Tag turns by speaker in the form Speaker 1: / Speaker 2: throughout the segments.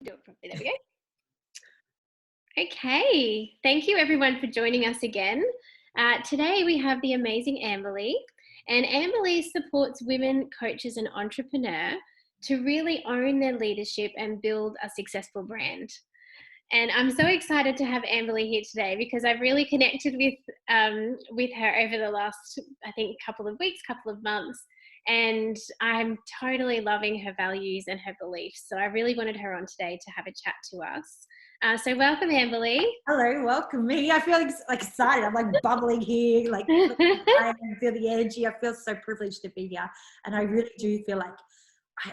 Speaker 1: Do it properly. There we go. Okay. Thank you, everyone, for joining us again. Today, we have the amazing Amberlee. And Amberlee supports women, coaches, and entrepreneurs to really own their leadership and build a successful brand. And I'm so excited to have Amberlee here today because I've really connected with her over the last, I think, couple of weeks, couple of months. And I'm totally loving her values and her beliefs. So I really wanted her on today to have a chat to us. So welcome, Amberlee.
Speaker 2: Hello, welcome me. I feel like excited. I'm like bubbling here, like I feel the energy. I feel so privileged to be here. And I really do feel like,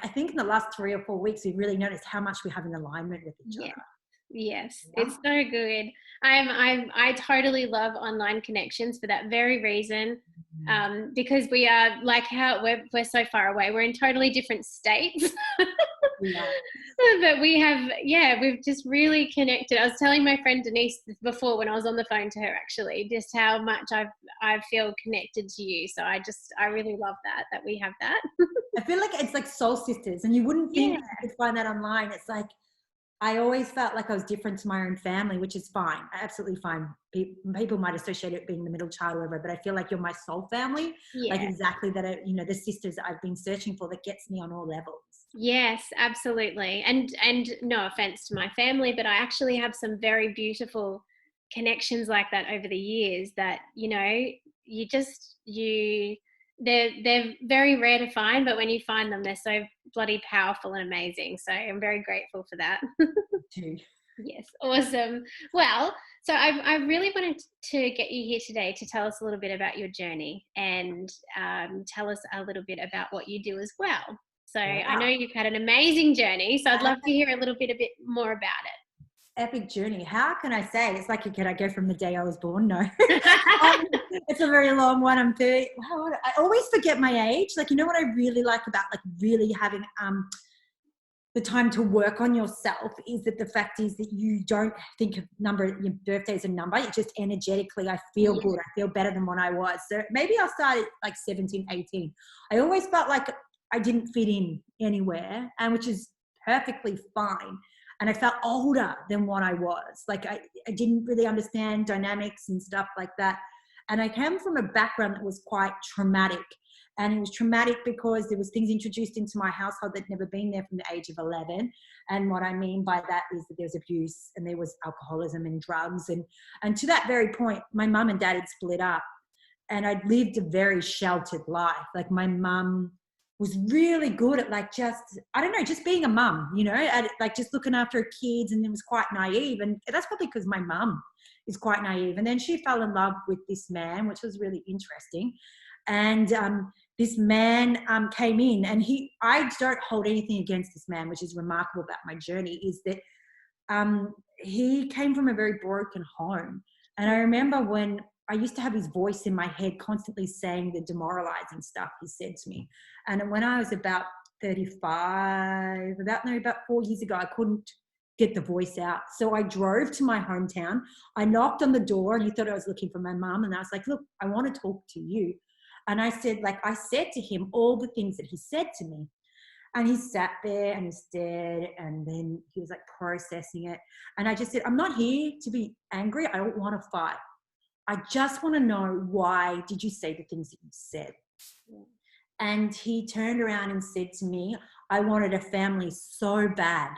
Speaker 2: I think in the last 3 or 4 weeks, we've really noticed how much we have in alignment with each other.
Speaker 1: Yes, it's so good. I totally love online connections for that very reason, because we are like how we're so far away. We're in totally different states, but we've just really connected. I was telling my friend Denise before when I was on the phone to her, actually, just how much I feel connected to you. So I really love that we have that.
Speaker 2: I feel like it's like soul sisters, and you wouldn't think you could find that online. It's like, I always felt like I was different to my own family, which is fine. Absolutely fine. People might associate it being the middle child or whatever, but I feel like you're my soul family. Like exactly that, the sisters that I've been searching for that gets me on all levels.
Speaker 1: Yes, absolutely. And no offense to my family, but I actually have some very beautiful connections like that over the years that, they're very rare to find, but when you find them, they're so bloody powerful and amazing. So I'm very grateful for that.
Speaker 2: Too.
Speaker 1: Yes, awesome. Well, so I really wanted to get you here today to tell us a little bit about your journey and tell us a little bit about what you do as well. So I know you've had an amazing journey, so I'd love to hear a bit more about it.
Speaker 2: Epic journey. How can I say? It's like, can I go from the day I was born? No. It's a very long one. I'm 30. I always forget my age. Like, what I really like about like really having the time to work on yourself is that the fact is that you don't think of your birthday as a number. It just energetically, I feel good. I feel better than what I was. So maybe I'll start at like 17, 18. I always felt like I didn't fit in anywhere, and which is perfectly fine. And I felt older than what I was. Like I didn't really understand dynamics and stuff like that. And I came from a background that was quite traumatic. And it was traumatic because there was things introduced into my household that never been there from the age of 11. And what I mean by that is that there was abuse and there was alcoholism and drugs. And to that very point, my mum and dad had split up. And I'd lived a very sheltered life. Like my mum was really good at just being a mum, at like just looking after her kids, and then was quite naive. And that's probably because my mum is quite naive. And then she fell in love with this man, which was really interesting. And this man came in, and I don't hold anything against this man, which is remarkable about my journey, is that he came from a very broken home. And I remember when I used to have his voice in my head constantly saying the demoralizing stuff he said to me. And when I was about 35, about 4 years ago, I couldn't get the voice out. So I drove to my hometown. I knocked on the door, and he thought I was looking for my mum. And I was like, look, I want to talk to you. And I said to him all the things that he said to me. And he sat there and he stared, and then he was like processing it. And I just said, I'm not here to be angry. I don't want to fight. I just want to know, why did you say the things that you said? And he turned around and said to me, I wanted a family so bad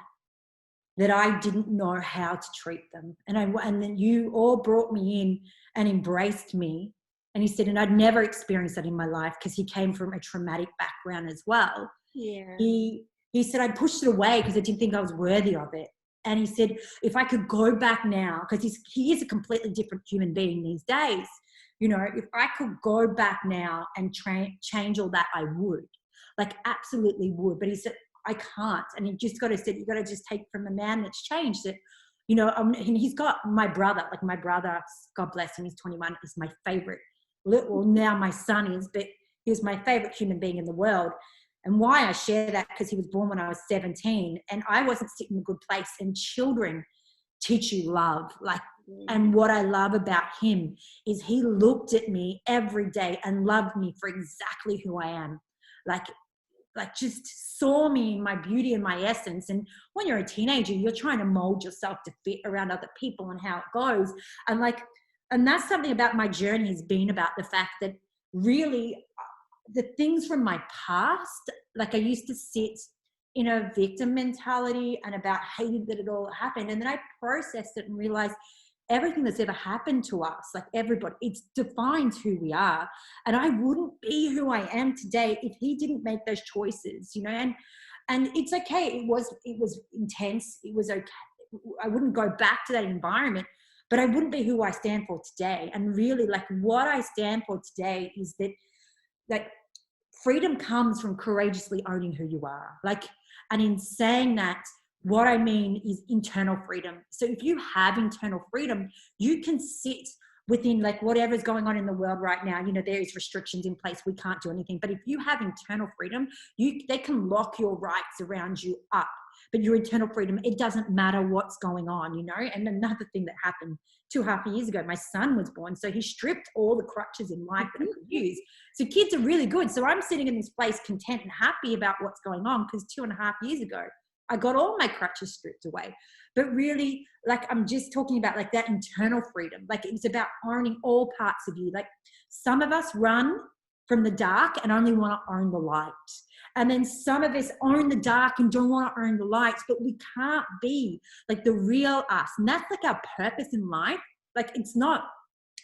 Speaker 2: that I didn't know how to treat them. And then you all brought me in and embraced me. And he said, and I'd never experienced that in my life, because he came from a traumatic background as well.
Speaker 1: Yeah.
Speaker 2: He said, I pushed it away because I didn't think I was worthy of it. And he said, if I could go back now, because he is a completely different human being these days, if I could go back now and change all that, I would. Like, absolutely would. But he said, I can't. And he just got to say, you got to just take from a man that's changed it. And he's got my brother, God bless him, he's 21, is my favorite. Well, now my son is, but he was my favorite human being in the world. And why I share that, because he was born when I was 17, and I wasn't sitting in a good place. And children teach you love. And what I love about him is he looked at me every day and loved me for exactly who I am. Like, like just saw me in my beauty and my essence. And when you're a teenager, you're trying to mold yourself to fit around other people and how it goes. And like, and that's something about my journey has been about the fact that really the things from my past, like I used to sit in a victim mentality and about hated that it all happened. And then I processed it and realized everything that's ever happened to us, like everybody, it defines who we are. And I wouldn't be who I am today if he didn't make those choices, you know. And it's okay. It was intense. It was okay. I wouldn't go back to that environment, but I wouldn't be who I stand for today. And really, like, what I stand for today is that freedom comes from courageously owning who you are. Like, and in saying that, what I mean is internal freedom. So if you have internal freedom, you can sit within like whatever's going on in the world right now. You know, there is restrictions in place. We can't do anything. But if you have internal freedom, they can lock your rights around you up. But your internal freedom, it doesn't matter what's going on, you know. And another thing that happened 2.5 years ago, my son was born. So he stripped all the crutches in life that I could use. So kids are really good. So I'm sitting in this place content and happy about what's going on because 2.5 years ago, I got all my crutches stripped away. But really, like, I'm just talking about like that internal freedom. Like, it's about owning all parts of you. Like, some of us run from the dark and only want to own the light. And then some of us own the dark and don't want to own the lights, but we can't be like the real us. And that's like our purpose in life. Like, it's not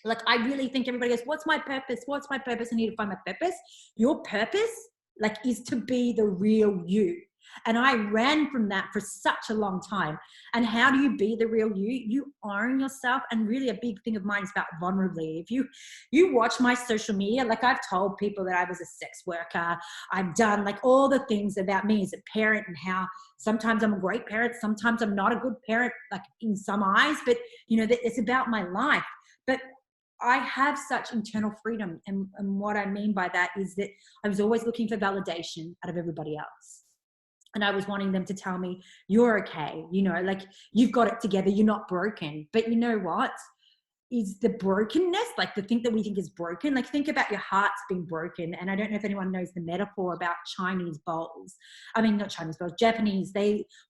Speaker 2: like, I really think everybody goes, what's my purpose? What's my purpose? I need to find my purpose. Your purpose, like, is to be the real you. And I ran from that for such a long time. And how do you be the real you? You own yourself. And really a big thing of mine is about vulnerability. If you watch my social media, like, I've told people that I was a sex worker. I've done like all the things about me as a parent and how sometimes I'm a great parent. Sometimes I'm not a good parent, like in some eyes, but you know, it's about my life. But I have such internal freedom. And what I mean by that is that I was always looking for validation out of everybody else. And I was wanting them to tell me, you're okay, you know, like, you've got it together, you're not broken. But you know what? Is the brokenness, like the thing that we think is broken, like, think about your heart's being broken. And I don't know if anyone knows the metaphor about Chinese bowls. I mean, not Chinese bowls, Japanese.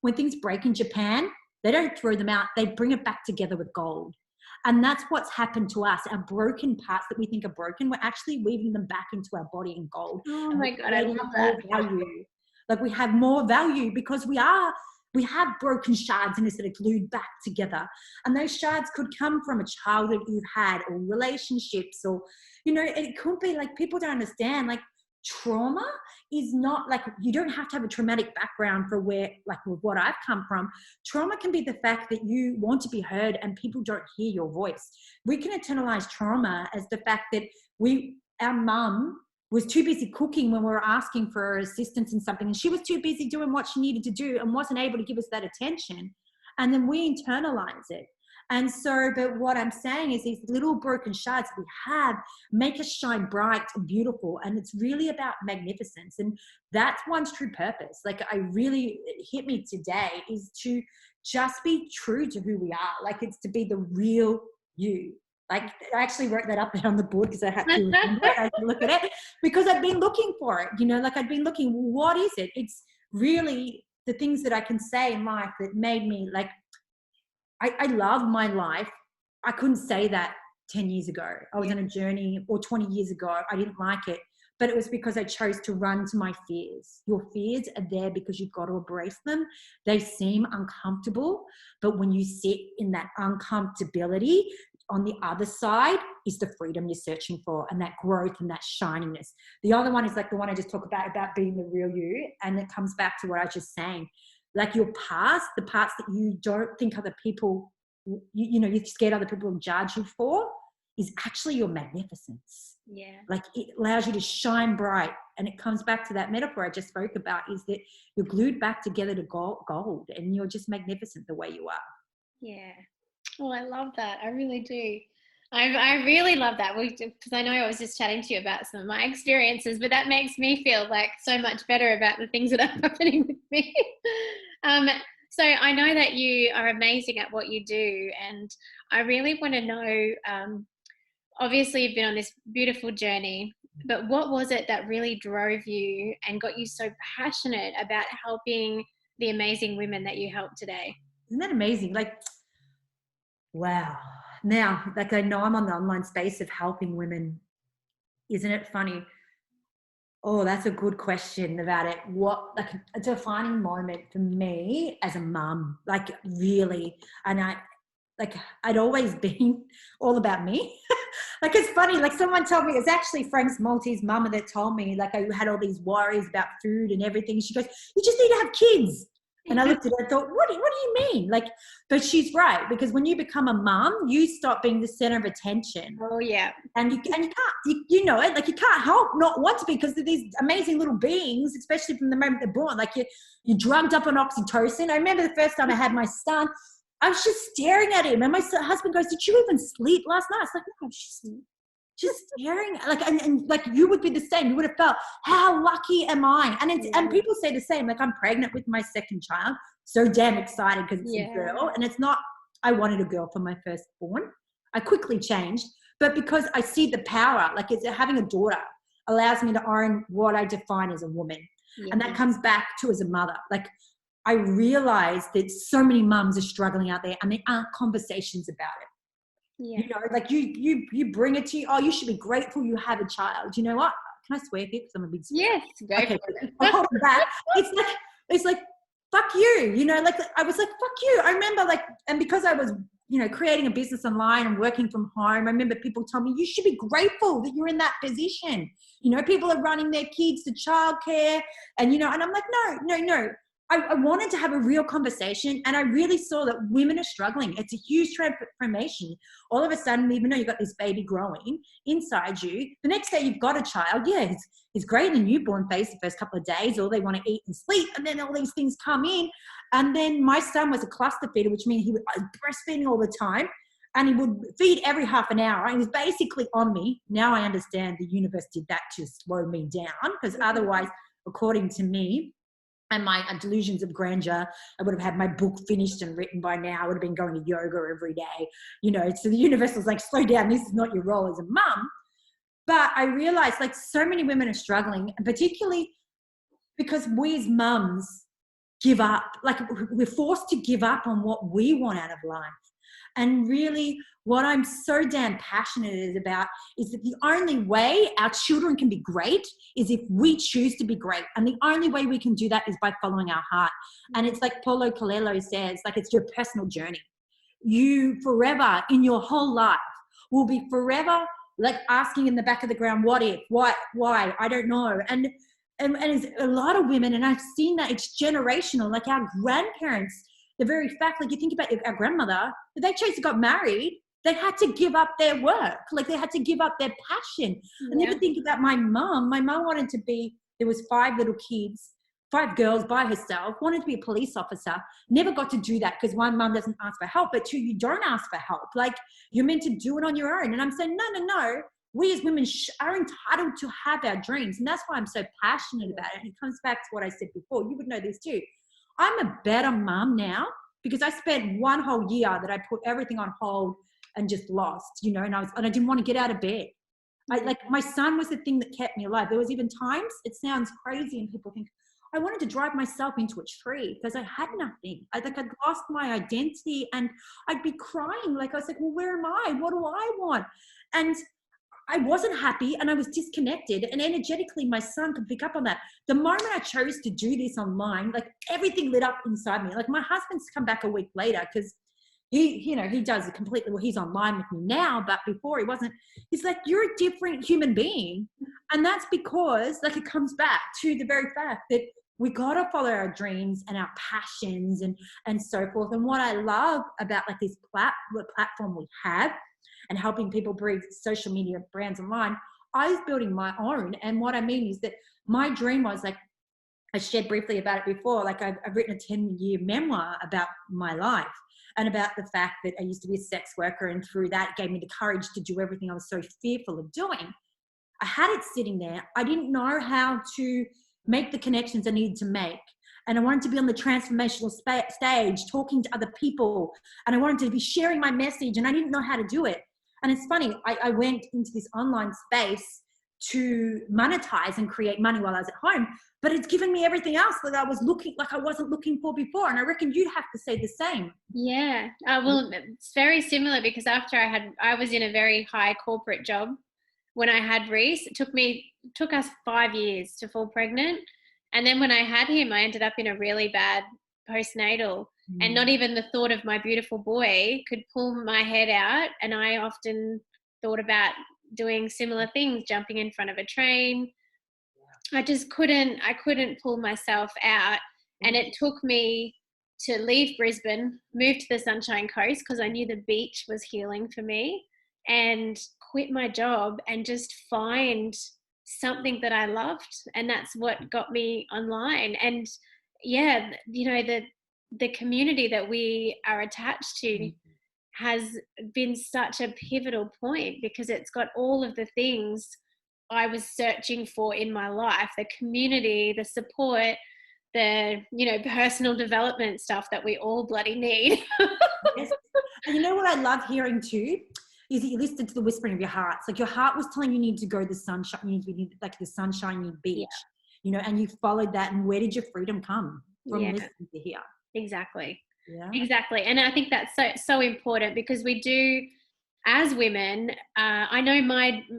Speaker 2: When things break in Japan, they don't throw them out, they bring it back together with gold. And that's what's happened to us. Our broken parts that we think are broken, we're actually weaving them back into our body in gold.
Speaker 1: Oh my God, I love that.
Speaker 2: Value. Like, we have more value because we have broken shards in us that are glued back together. And those shards could come from a childhood you've had, or relationships, or, you know, it could be like, people don't understand, like, trauma is not like, you don't have to have a traumatic background for where, like, with what I've come from. Trauma can be the fact that you want to be heard and people don't hear your voice. We can internalize trauma as the fact that our mum was too busy cooking when we were asking for assistance in something, and she was too busy doing what she needed to do and wasn't able to give us that attention. And then we internalize it. And so, but what I'm saying is, these little broken shards we have make us shine bright and beautiful. And it's really about magnificence. And that's one's true purpose. Like, it hit me today, is to just be true to who we are. Like, it's to be the real you. Like, I actually wrote that up there on the board because I had to remember it. I had to look at it because I'd been looking for it, you know, like, I'd been looking, what is it? It's really the things that I can say in life that made me, like, I love my life. I couldn't say that 10 years ago. I was on a journey, or 20 years ago, I didn't like it. But it was because I chose to run to my fears. Your fears are there because you've got to embrace them. They seem uncomfortable, but when you sit in that uncomfortability, on the other side is the freedom you're searching for, and that growth and that shininess. The other one is like the one I just talked about being the real you. And it comes back to what I was just saying. Like, your past, the parts that you don't think other people, you know, you're scared other people will judge you for, is actually your magnificence.
Speaker 1: Yeah.
Speaker 2: Like, it allows you to shine bright. And it comes back to that metaphor I just spoke about, is that you're glued back together to gold, and you're just magnificent the way you are.
Speaker 1: Yeah. Oh, I love that. I really do. I really love that, because I know I was just chatting to you about some of my experiences, but that makes me feel like so much better about the things that are happening with me. So I know that you are amazing at what you do, and I really want to know obviously you've been on this beautiful journey, but what was it that really drove you and got you so passionate about helping the amazing women that you help today?
Speaker 2: Isn't that amazing? Like, wow. Now, like I know I'm on the online space of helping women. Isn't it funny? Oh, that's a good question about it. What, like, a defining moment for me as a mum, like really, and I'd always been all about me. Like, it's funny, like someone told me, it's actually Frank's Maltese mama that told me, like, I had all these worries about food and everything. She goes, you just need to have kids. And I looked at her and thought, what do you mean? Like, but she's right, because when you become a mum, you stop being the center of attention.
Speaker 1: Oh, yeah.
Speaker 2: And you can't, you know it, like you can't help not want to be, because they're these amazing little beings, especially from the moment they're born. Like you're drugged up on oxytocin. I remember the first time I had my son, I was just staring at him, and my husband goes, "Did you even sleep last night?" I was like, "No, just staring." Like, and like you would be the same. You would have felt, how lucky am I? And people say the same. Like, I'm pregnant with my second child, so damn excited because it's a girl, and it's not. I wanted a girl for my firstborn. I quickly changed, but because I see the power, like it's having a daughter allows me to own what I define as a woman, and that comes back to as a mother. Like, I realize that so many mums are struggling out there, and there aren't conversations about it. You know, like you bring it to you. Oh, you should be grateful you have a child. You know what? Can I swear here? Because I'm a big swear.
Speaker 1: Yes, go
Speaker 2: okay,
Speaker 1: for it.
Speaker 2: I'll hold it back. It's like fuck you. You know, like I was like fuck you. I remember like, and because I was, you know, creating a business online and working from home, I remember people telling me, you should be grateful that you're in that position. You know, people are running their kids to childcare, and you know, and I'm like, no. I wanted to have a real conversation, and I really saw that women are struggling. It's a huge transformation. All of a sudden, even though you've got this baby growing inside you, the next day you've got a child. Yeah, it's great in the newborn phase, the first couple of days, all they want to eat and sleep, and then all these things come in. And then my son was a cluster feeder, which means he was breastfeeding all the time, and he would feed every half an hour. And he was basically on me. Now I understand the universe did that to slow me down, because otherwise, according to me, and my delusions of grandeur, I would have had my book finished and written by now. I would have been going to yoga every day, you know. So the universe was like, slow down, this is not your role as a mum. But I realized, like, so many women are struggling, and particularly because we as mums give up. Like, we're forced to give up on what we want out of life. And really, what I'm so damn passionate about is that the only way our children can be great is if we choose to be great. And the only way we can do that is by following our heart. And it's like Paulo Coelho says, like, it's your personal journey. You forever in your whole life will be forever like asking in the back of the ground, what if, why, I don't know. And it's a lot of women, and I've seen that it's generational, like our grandparents. The very fact, like you think about our grandmother, if they chose to got married, they had to give up their work. Like they had to give up their passion. And even think about my mum. My mum wanted to be, there was 5 little kids, 5 girls by herself, wanted to be a police officer, never got to do that because one, mum doesn't ask for help, but 2, you don't ask for help. Like you're meant to do it on your own. And I'm saying, no. We as women are entitled to have our dreams. And that's why I'm so passionate about it. And it comes back to what I said before. You would know this too. I'm a better mum now because I spent 1 whole year that I put everything on hold and just lost, you know, and I didn't want to get out of bed. Like my son was the thing that kept me alive. There was even times, it sounds crazy and people think, I wanted to drive myself into a tree because I had nothing. I'd lost my identity, and I'd be crying. Like I was like, well, where am I? What do I want? And I wasn't happy, and I was disconnected, and energetically my son could pick up on that. The moment I chose to do this online, like everything lit up inside me. Like my husband's come back a week later because he does it completely. Well, he's online with me now, but before he wasn't. He's like, you're a different human being. And that's because like it comes back to the very fact that we got to follow our dreams and our passions and so forth. And what I love about like this platform we have, and helping people breed social media brands online, I was building my own. And what I mean is that my dream was, like I shared briefly about it before, like I've written a 10-year memoir about my life and about the fact that I used to be a sex worker, and through that it gave me the courage to do everything I was so fearful of doing. I had it sitting there. I didn't know how to make the connections I needed to make. And I wanted to be on the transformational stage, talking to other people. And I wanted to be sharing my message, and I didn't know how to do it. And it's funny, I went into this online space to monetize and create money while I was at home, but it's given me everything else that I wasn't looking for before. And I reckon you'd have to say the same.
Speaker 1: Yeah. Well, it's very similar, because after I was in a very high corporate job when I had Reese. It took us 5 years to fall pregnant. And then when I had him, I ended up in a really bad postnatal, and not even the thought of my beautiful boy could pull my head out. And I often thought about doing similar things, jumping in front of a train. I couldn't pull myself out. And it took me to leave Brisbane, move to the Sunshine Coast, because I knew the beach was healing for me, and quit my job and just find something that I loved. And that's what got me online. And yeah, the community that we are attached to has been such a pivotal point, because it's got all of the things I was searching for in my life: the community, the support, the personal development stuff that we all bloody need.
Speaker 2: Yes. And you know what I love hearing too is that you listened to the whispering of your heart. It's like your heart was telling you need to go to the sunshine, you need like the sunshiny beach, and you followed that. And where did your freedom come from? Listening to here?
Speaker 1: Exactly.
Speaker 2: Yeah.
Speaker 1: Exactly. And I think that's so important, because we do, as women, I know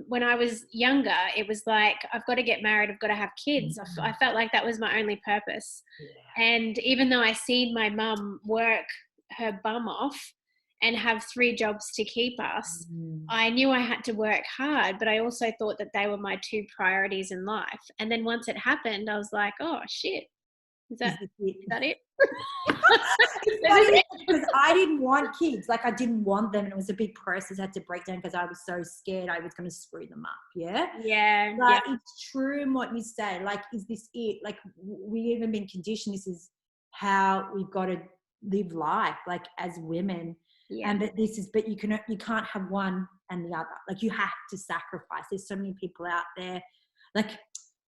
Speaker 1: when I was younger, it was like, I've got to get married, I've got to have kids. I felt like that was my only purpose. Yeah. And even though I seen my mum work her bum off and have 3 jobs to keep us, I knew I had to work hard, but I also thought that they were my 2 priorities in life. And then once it happened, I was like, oh shit, is that it?
Speaker 2: It's funny because I didn't want kids. Like, I didn't want them, and it was a big process. I had to break down because I was so scared I was going to screw them up.
Speaker 1: Yeah.
Speaker 2: But it's true in what you say. Like, is this it? Like, we even been conditioned. This is how we've got to live life, like as women.
Speaker 1: Yeah.
Speaker 2: And but you can't have one and the other. Like, you have to sacrifice. There's so many people out there. Like,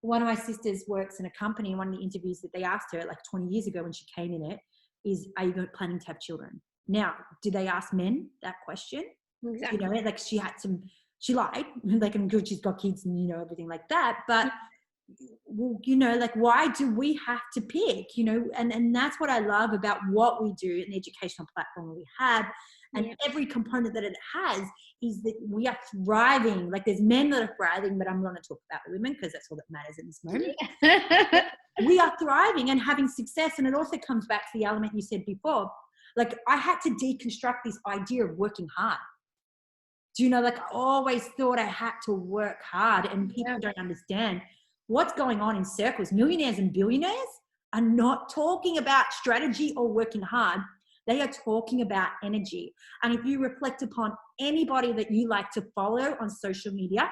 Speaker 2: one of my sisters works in a company, and one of the interviews that they asked her like 20 years ago when she came in it is, are you planning to have children? Now, do they ask men that question?
Speaker 1: Exactly.
Speaker 2: Like she lied, like, I'm good, she's got kids and, everything like that. But, like, why do we have to pick, and that's what I love about what we do in the educational platform we have. And every component that it has is that we are thriving. Like, there's men that are thriving, but I'm going to talk about the women because that's all that matters in this moment. Yeah. We are thriving and having success. And it also comes back to the element you said before. Like, I had to deconstruct this idea of working hard. Do like, I always thought I had to work hard, and people don't understand what's going on in circles. Millionaires and billionaires are not talking about strategy or working hard. They are talking about energy. And if you reflect upon anybody that you like to follow on social media,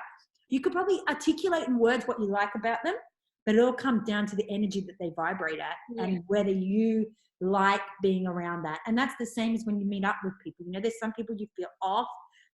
Speaker 2: you could probably articulate in words what you like about them, but it all comes down to the energy that they vibrate at and whether you like being around that. And that's the same as when you meet up with people. There's some people you feel off,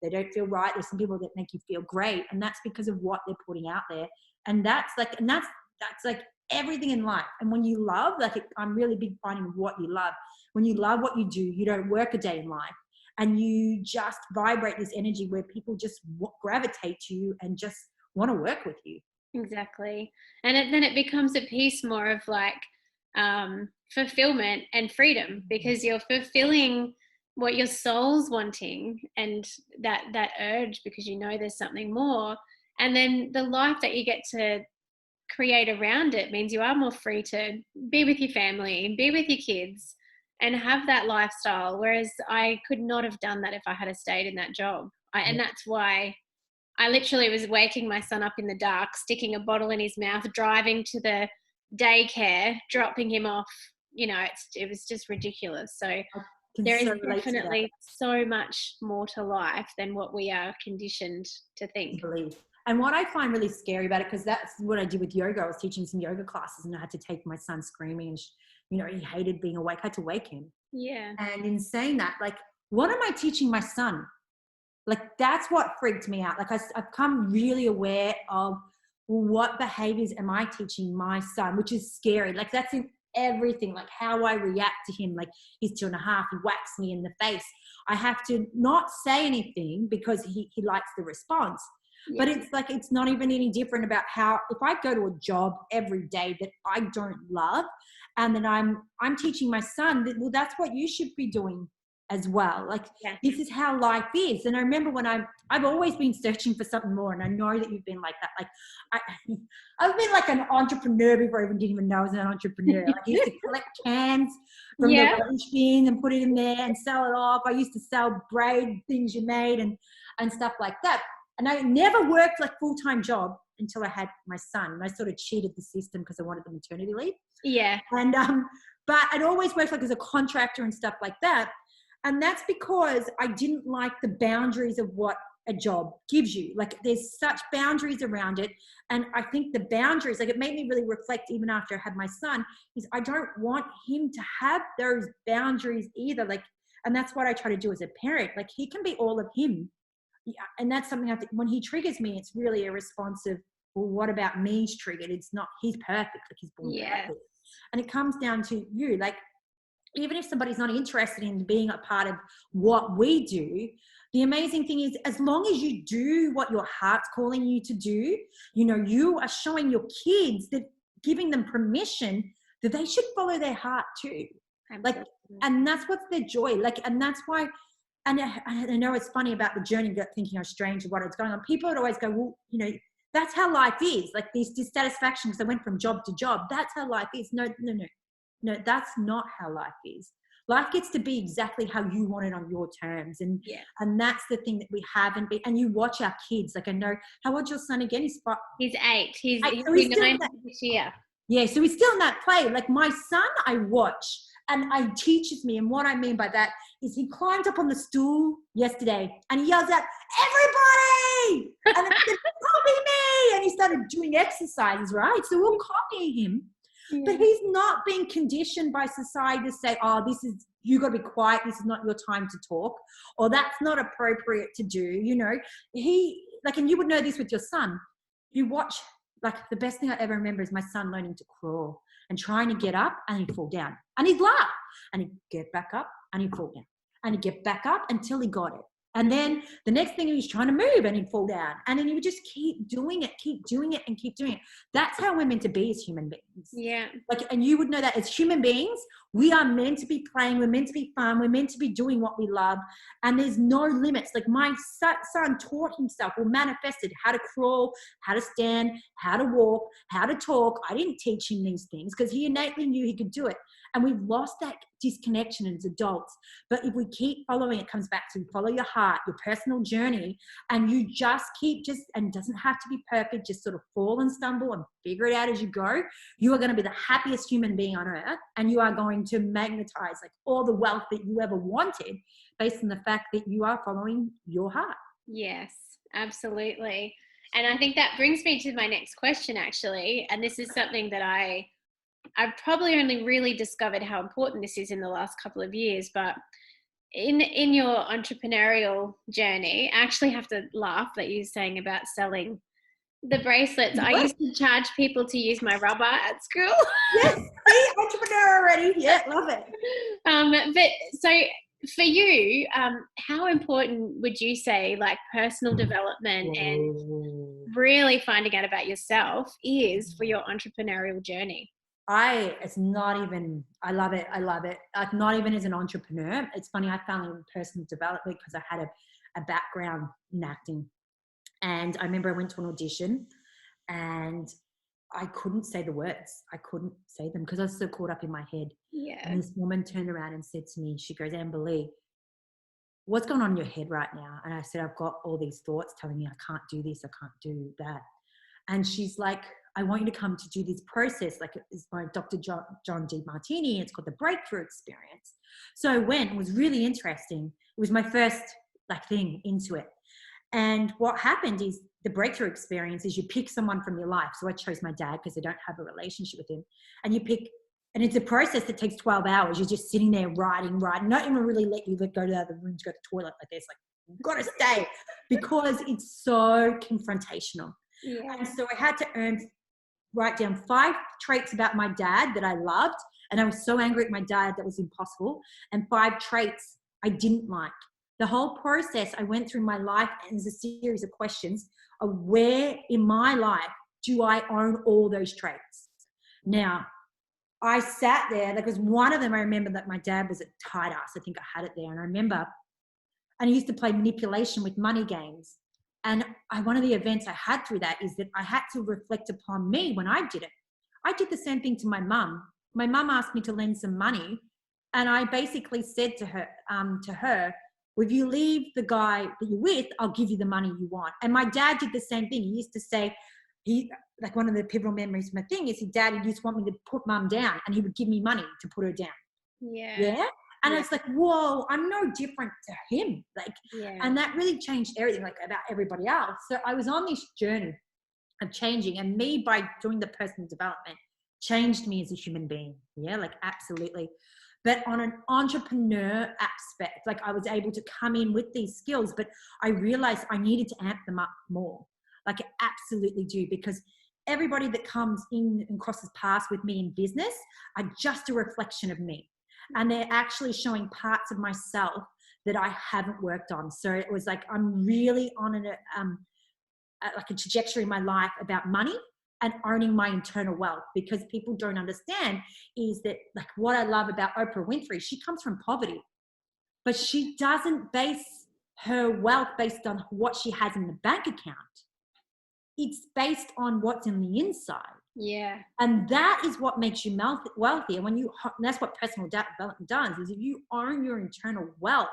Speaker 2: they don't feel right. There's some people that make you feel great, and that's because of what they're putting out there. And that's like everything in life. And when you love, I'm really big finding what you love. When you love what you do, you don't work a day in life, and you just vibrate this energy where people just gravitate to you and just want to work with you.
Speaker 1: Exactly. And then it becomes a piece more of like fulfillment and freedom, because you're fulfilling what your soul's wanting, and that urge, because there's something more. And then the life that you get to create around it means you are more free to be with your family, be with your kids, and have that lifestyle. Whereas I could not have done that if I had stayed in that job. And that's why I literally was waking my son up in the dark, sticking a bottle in his mouth, driving to the daycare, dropping him off. It was just ridiculous. So there is definitely so much more to life than what we are conditioned to think.
Speaker 2: And what I find really scary about it, because that's what I did with yoga. I was teaching some yoga classes, and I had to take my son screaming, and he hated being awake. I had to wake him.
Speaker 1: Yeah.
Speaker 2: And in saying that, like, what am I teaching my son? Like, that's what freaked me out. Like, I've come really aware of what behaviors am I teaching my son, which is scary. Like, that's in everything, like how I react to him. Like he's 2.5, he whacks me in the face. I have to not say anything because he likes the response. Yeah. But it's like, it's not even any different about how, if I go to a job every day that I don't love, and then I'm teaching my son that, well, that's what you should be doing as well. Like, this is how life is. And I remember when I've always been searching for something more, and I know that you've been like that. Like I've been like an entrepreneur before I didn't even know I was an entrepreneur. Like I used to collect cans from the rubbish bin and put it in there and sell it off. I used to sell braid things you made and stuff like that. And I never worked like full-time job until I had my son. And I sort of cheated the system because I wanted the maternity leave.
Speaker 1: Yeah.
Speaker 2: And but I'd always worked like as a contractor and stuff like that. And that's because I didn't like the boundaries of what a job gives you. Like there's such boundaries around it. And I think the boundaries, like it made me really reflect even after I had my son, is I don't want him to have those boundaries either. Like, and that's what I try to do as a parent. Like he can be all of him. Yeah, and that's something I think when he triggers me, it's really a response of, well, what about me's triggered? It's not, he's perfect, like he's born perfect. And it comes down to you. Like, even if somebody's not interested in being a part of what we do, the amazing thing is, as long as you do what your heart's calling you to do, you know, you are showing your kids, that giving them permission that they should follow their heart too. Absolutely. Like, and that's what's their joy. Like, and that's why, and I know it's funny about the journey, thinking I was strange of what was going on. People would always go, well, you know, that's how life is. Like this dissatisfaction because I went from job to job. That's how life is. No, that's not how life is. Life gets to be exactly how you want it on your terms. And that's the thing that we haven't been. And you watch our kids. Like I know, how old's your son again?
Speaker 1: He's 8. He's 9 this year.
Speaker 2: Yeah, so he's still in that play. Like my son, I watch and he teaches me. And what I mean by that is he climbed up on the stool yesterday and he yells out, everybody! And then he said, copy me! And he started doing exercises, right? So we'll copy him. Yeah. But he's not being conditioned by society to say, oh, you got to be quiet. This is not your time to talk, or that's not appropriate to do. You know, and you would know this with your son. You watch, like the best thing I ever remember is my son learning to crawl and trying to get up and he'd fall down and he'd laugh and he'd get back up and he'd fall down and he'd get back up until he got it. And then the next thing he was trying to move and he'd fall down. And then he would just keep doing it and keep doing it. That's how we're meant to be as human beings.
Speaker 1: Yeah.
Speaker 2: Like, and you would know that as human beings, we are meant to be playing. We're meant to be fun. We're meant to be doing what we love. And there's no limits. Like my son taught himself or manifested how to crawl, how to stand, how to walk, how to talk. I didn't teach him these things because he innately knew he could do it. And we've lost that disconnection as adults. But if we keep following, it comes back to follow your heart, your personal journey, and you just keep and it doesn't have to be perfect, just sort of fall and stumble and figure it out as you go. You are going to be the happiest human being on earth, and you are going to magnetize like all the wealth that you ever wanted based on the fact that you are following your heart.
Speaker 1: Yes, absolutely. And I think that brings me to my next question, actually. And this is something that I've probably only really discovered how important this is in the last couple of years, but in your entrepreneurial journey, I actually have to laugh that you're saying about selling the bracelets. What? I used to charge people to use my rubber at school.
Speaker 2: Yes, see, entrepreneur already. Yeah, love it.
Speaker 1: But so for you, how important would you say like personal development and really finding out about yourself is for your entrepreneurial journey?
Speaker 2: I love it. Like not even as an entrepreneur. It's funny, I found in personal development because I had a background in acting. And I remember I went to an audition and I couldn't say the words. I couldn't say them because I was so caught up in my head.
Speaker 1: Yeah.
Speaker 2: And this woman turned around and said to me, she goes, Amberlee, what's going on in your head right now? And I said, I've got all these thoughts telling me I can't do this, I can't do that. And she's like, I want you to come to do this process. Like it's by Dr. John Demartini. It's called the Breakthrough Experience. So I went. It was really interesting. It was my first thing into it. And what happened is the breakthrough experience is you pick someone from your life. So I chose my dad because I don't have a relationship with him. And you pick, and it's a process that takes 12 hours. You're just sitting there writing, not even really let you go to the other room to go to the toilet. Like this, like, you've got to stay because it's so confrontational. Yeah. And so I had to earn write down 5 traits about my dad that I loved. And I was so angry at my dad that was impossible. And 5 traits I didn't like. The whole process I went through my life, and there's a series of questions of where in my life do I own all those traits? Now, I sat there, because one of them, I remember that my dad was a tight ass. I think I had it there. And I remember, and he used to play manipulation with money games. And one of the events I had through that is that I had to reflect upon me when I did it. I did the same thing to my mum. My mum asked me to lend some money. And I basically said to her, if you leave the guy that you're with, I'll give you the money you want. And my dad did the same thing. He used to say, like one of the pivotal memories of my thing is, Dad, he used to want me to put mum down, and he would give me money to put her down. Yeah. And it's like, whoa, I'm no different to him. And that really changed everything, about everybody else. So I was on this journey of changing, and me, by doing the personal development, changed me as a human being. Yeah, absolutely. But on an entrepreneur aspect, I was able to come in with these skills, but I realized I needed to amp them up more. I absolutely do, because everybody that comes in and crosses paths with me in business are just a reflection of me. And they're actually showing parts of myself that I haven't worked on. So it was I'm really on a trajectory in my life about money and owning my internal wealth, because people don't understand is that what I love about Oprah Winfrey, she comes from poverty, but she doesn't base her wealth based on what she has in the bank account. It's based on what's in the inside.
Speaker 1: Yeah.
Speaker 2: And that is what makes you wealthy. And that's what personal development does, is if you own your internal wealth,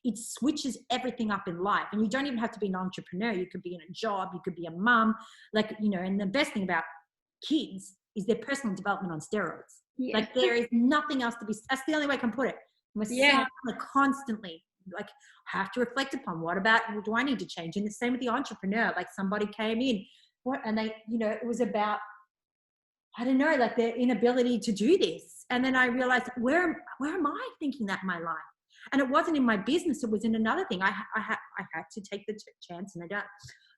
Speaker 2: it switches everything up in life. And you don't even have to be an entrepreneur. You could be in a job, you could be a mum, and the best thing about kids is their personal development on steroids.
Speaker 1: Yeah.
Speaker 2: There is nothing else to be, that's the only way I can put it.
Speaker 1: Yeah.
Speaker 2: Constantly, have to reflect upon what do I need to change? And the same with the entrepreneur. Somebody came in, and they, it was about, I don't know, their inability to do this. And then I realized, where am I thinking that in my life? And it wasn't in my business. It was in another thing. I had to take the chance, and I don't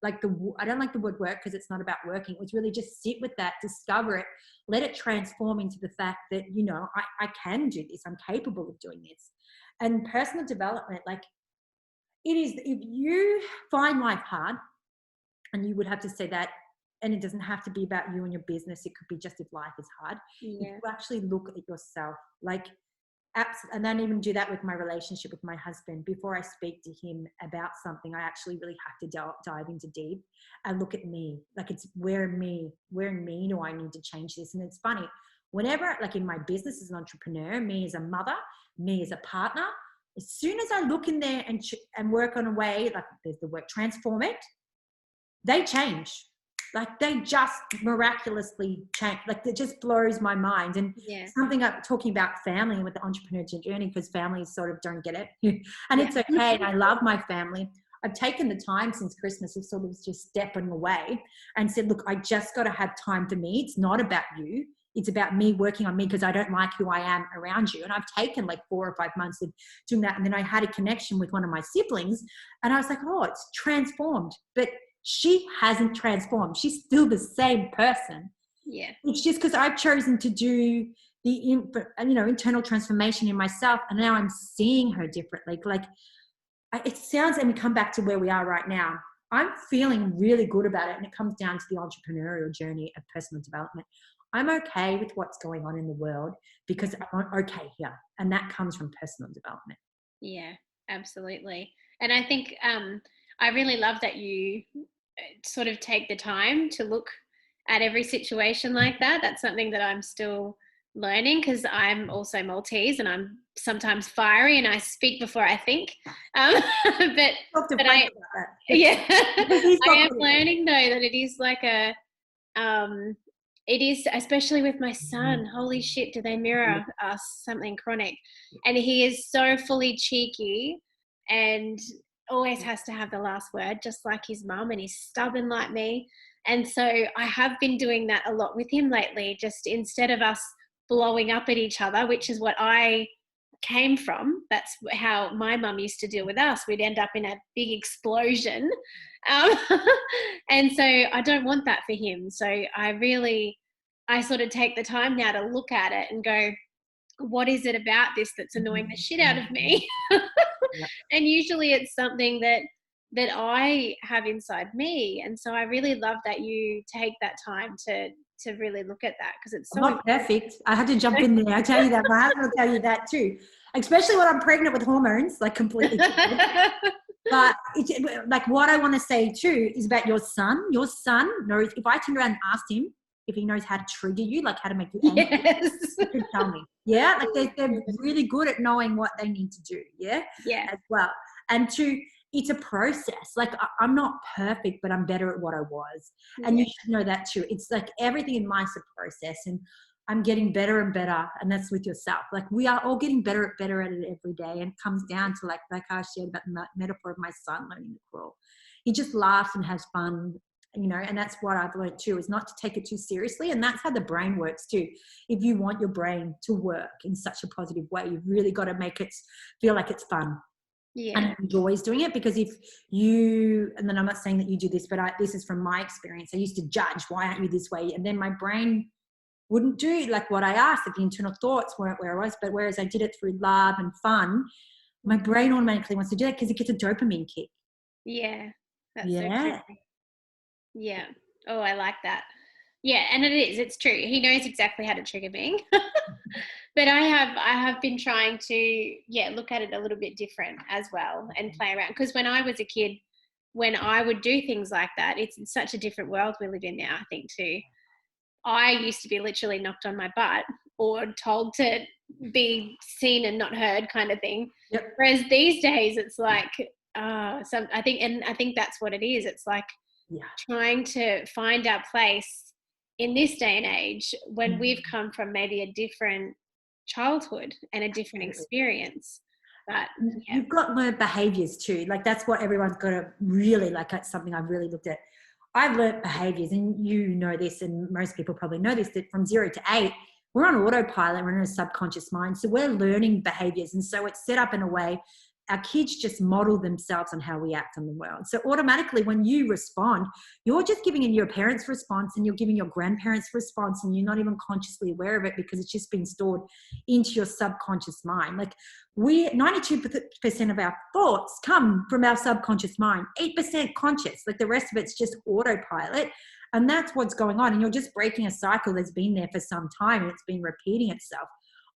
Speaker 2: like the word work, because it's not about working. It was really just sit with that, discover it, let it transform into the fact that, I can do this. I'm capable of doing this. And personal development, it is, if you find life hard, and you would have to say that, and it doesn't have to be about you and your business. It could be just if life is hard.
Speaker 1: Yeah.
Speaker 2: If you actually look at yourself, and then even do that with my relationship with my husband. Before I speak to him about something, I actually really have to dive into deep and look at me. It's where in me do I need to change this? And it's funny, whenever, in my business as an entrepreneur, me as a mother, me as a partner, as soon as I look in there and work on a way, there's the word transform it, they change. They just miraculously change. It just blows my mind. And something I'm talking about family with the entrepreneur journey, because families sort of don't get it. And it's okay. And I love my family. I've taken the time since Christmas of sort of just stepping away and said, look, I just got to have time for me. It's not about you. It's about me working on me, because I don't like who I am around you. And I've taken 4 or 5 months of doing that. And then I had a connection with one of my siblings, and I was like, oh, it's transformed. But she hasn't transformed. She's still the same person.
Speaker 1: Yeah.
Speaker 2: It's just because I've chosen to do the internal transformation in myself, and now I'm seeing her differently. It sounds, and we come back to where we are right now, I'm feeling really good about it, and it comes down to the entrepreneurial journey of personal development. I'm okay with what's going on in the world because I'm okay here, and that comes from personal development.
Speaker 1: Yeah, absolutely. And I think I really love that you sort of take the time to look at every situation like that. That's something that I'm still learning, because I'm also Maltese and I'm sometimes fiery and I speak before I think. But I am learning though that it is it is, especially with my son, holy shit, do they mirror us something chronic? And he is so fully cheeky and always has to have the last word, just like his mum, and he's stubborn like me. And so I have been doing that a lot with him lately, just instead of us blowing up at each other, which is what I came from. That's how my mum used to deal with us. We'd end up in a big explosion. Um, and so I don't want that for him. So I sort of take the time now to look at it and go, what is it about this that's annoying the shit out of me?
Speaker 2: Yeah.
Speaker 1: And usually it's something that I have inside me. And so I really love that you take that time to really look at that, because it's
Speaker 2: I'm
Speaker 1: so
Speaker 2: not perfect. I had to jump in there. I tell you that. My husband will tell you that too. Especially when I'm pregnant with hormones, like completely different. But like what I want to say too is about your son. Your son knows, if I turned around and asked him if he knows how to trigger you, like how to make you angry,
Speaker 1: yes.
Speaker 2: he could tell me. Yeah, like they're really good at knowing what they need to do. Yeah,
Speaker 1: Yeah.
Speaker 2: as well. And two, it's a process. Like I'm not perfect, but I'm better at what I was. And you should know that too. It's like everything in life's a process, and I'm getting better and better. And that's with yourself. Like we are all getting better at it every day. And it comes down to like I shared about the metaphor of my son learning to crawl. He just laughs and has fun, you know, and that's what I've learned too, is not to take it too seriously. And that's how the brain works too. If you want your brain to work in such a positive way, you've really got to make it feel like it's fun.
Speaker 1: Yeah.
Speaker 2: And enjoys doing it. Because if you, and then I'm not saying that you do this, but this is from my experience. I used to judge, why aren't you this way? And then my brain wouldn't do like what I asked. Like the internal thoughts weren't where I was. But whereas I did it through love and fun, my brain automatically wants to do that because it gets a dopamine kick.
Speaker 1: Yeah. That's so
Speaker 2: Yeah.
Speaker 1: true. Yeah. Oh, I like that. Yeah, and it's true. He knows exactly how to trigger me. But I have been trying to look at it a little bit different as well and play around, because when I was a kid, when I would do things like that, it's such a different world we live in now, I think too. I used to be literally knocked on my butt or told to be seen and not heard kind of thing.
Speaker 2: Yep.
Speaker 1: Whereas these days it's like I think that's what it is. It's like trying to find our place in this day and age when we've come from maybe a different childhood and a different experience. But
Speaker 2: you've got learned behaviors too. Like that's what everyone's got to really, like that's something I've really looked at. I've learned behaviors, and you know this, and most people probably know this, that from 0 to 8, we're on autopilot, we're in a subconscious mind. So we're learning behaviors. And so it's set up in a way, our kids just model themselves on how we act in the world. So automatically when you respond, you're just giving in your parents' response, and you're giving your grandparents' response, and you're not even consciously aware of it because it's just been stored into your subconscious mind. Like 92% of our thoughts come from our subconscious mind, 8% conscious, like the rest of it's just autopilot. And that's what's going on. And you're just breaking a cycle that's been there for some time, and it's been repeating itself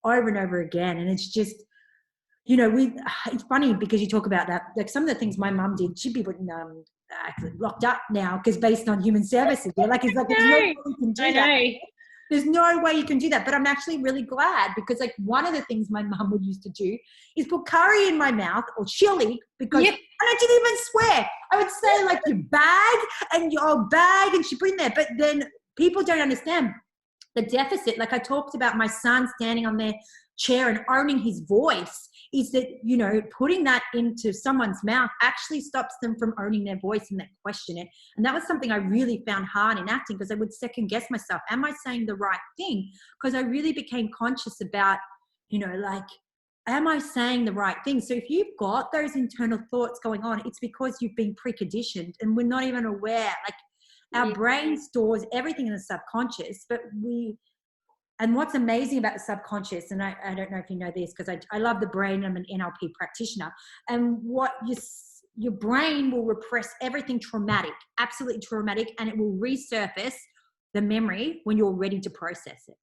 Speaker 2: over and over again. And it's just, you know, it's funny because you talk about that. Like some of the things my mum did, she'd be locked up now because based on human services. They're like, it's like, there's no way you can do that. There's no way you can do that. But I'm actually really glad, because like one of the things my mum would used to do is put curry in my mouth or chili, because and I didn't even swear. I would say like your bag and she put in there. But then people don't understand the deficit. Like I talked about my son standing on their chair and owning his voice, is that, you know, putting that into someone's mouth actually stops them from owning their voice and they question it. And that was something I really found hard in acting, because I would second guess myself. Am I saying the right thing? Because I really became conscious about, you know, like, am I saying the right thing? So if you've got those internal thoughts going on, it's because you've been preconditioned and we're not even aware. Like our brain stores everything in the subconscious, but and what's amazing about the subconscious, and I don't know if you know this, because I love the brain, I'm an NLP practitioner, and what your brain will repress everything traumatic, absolutely traumatic, and it will resurface the memory when you're ready to process it.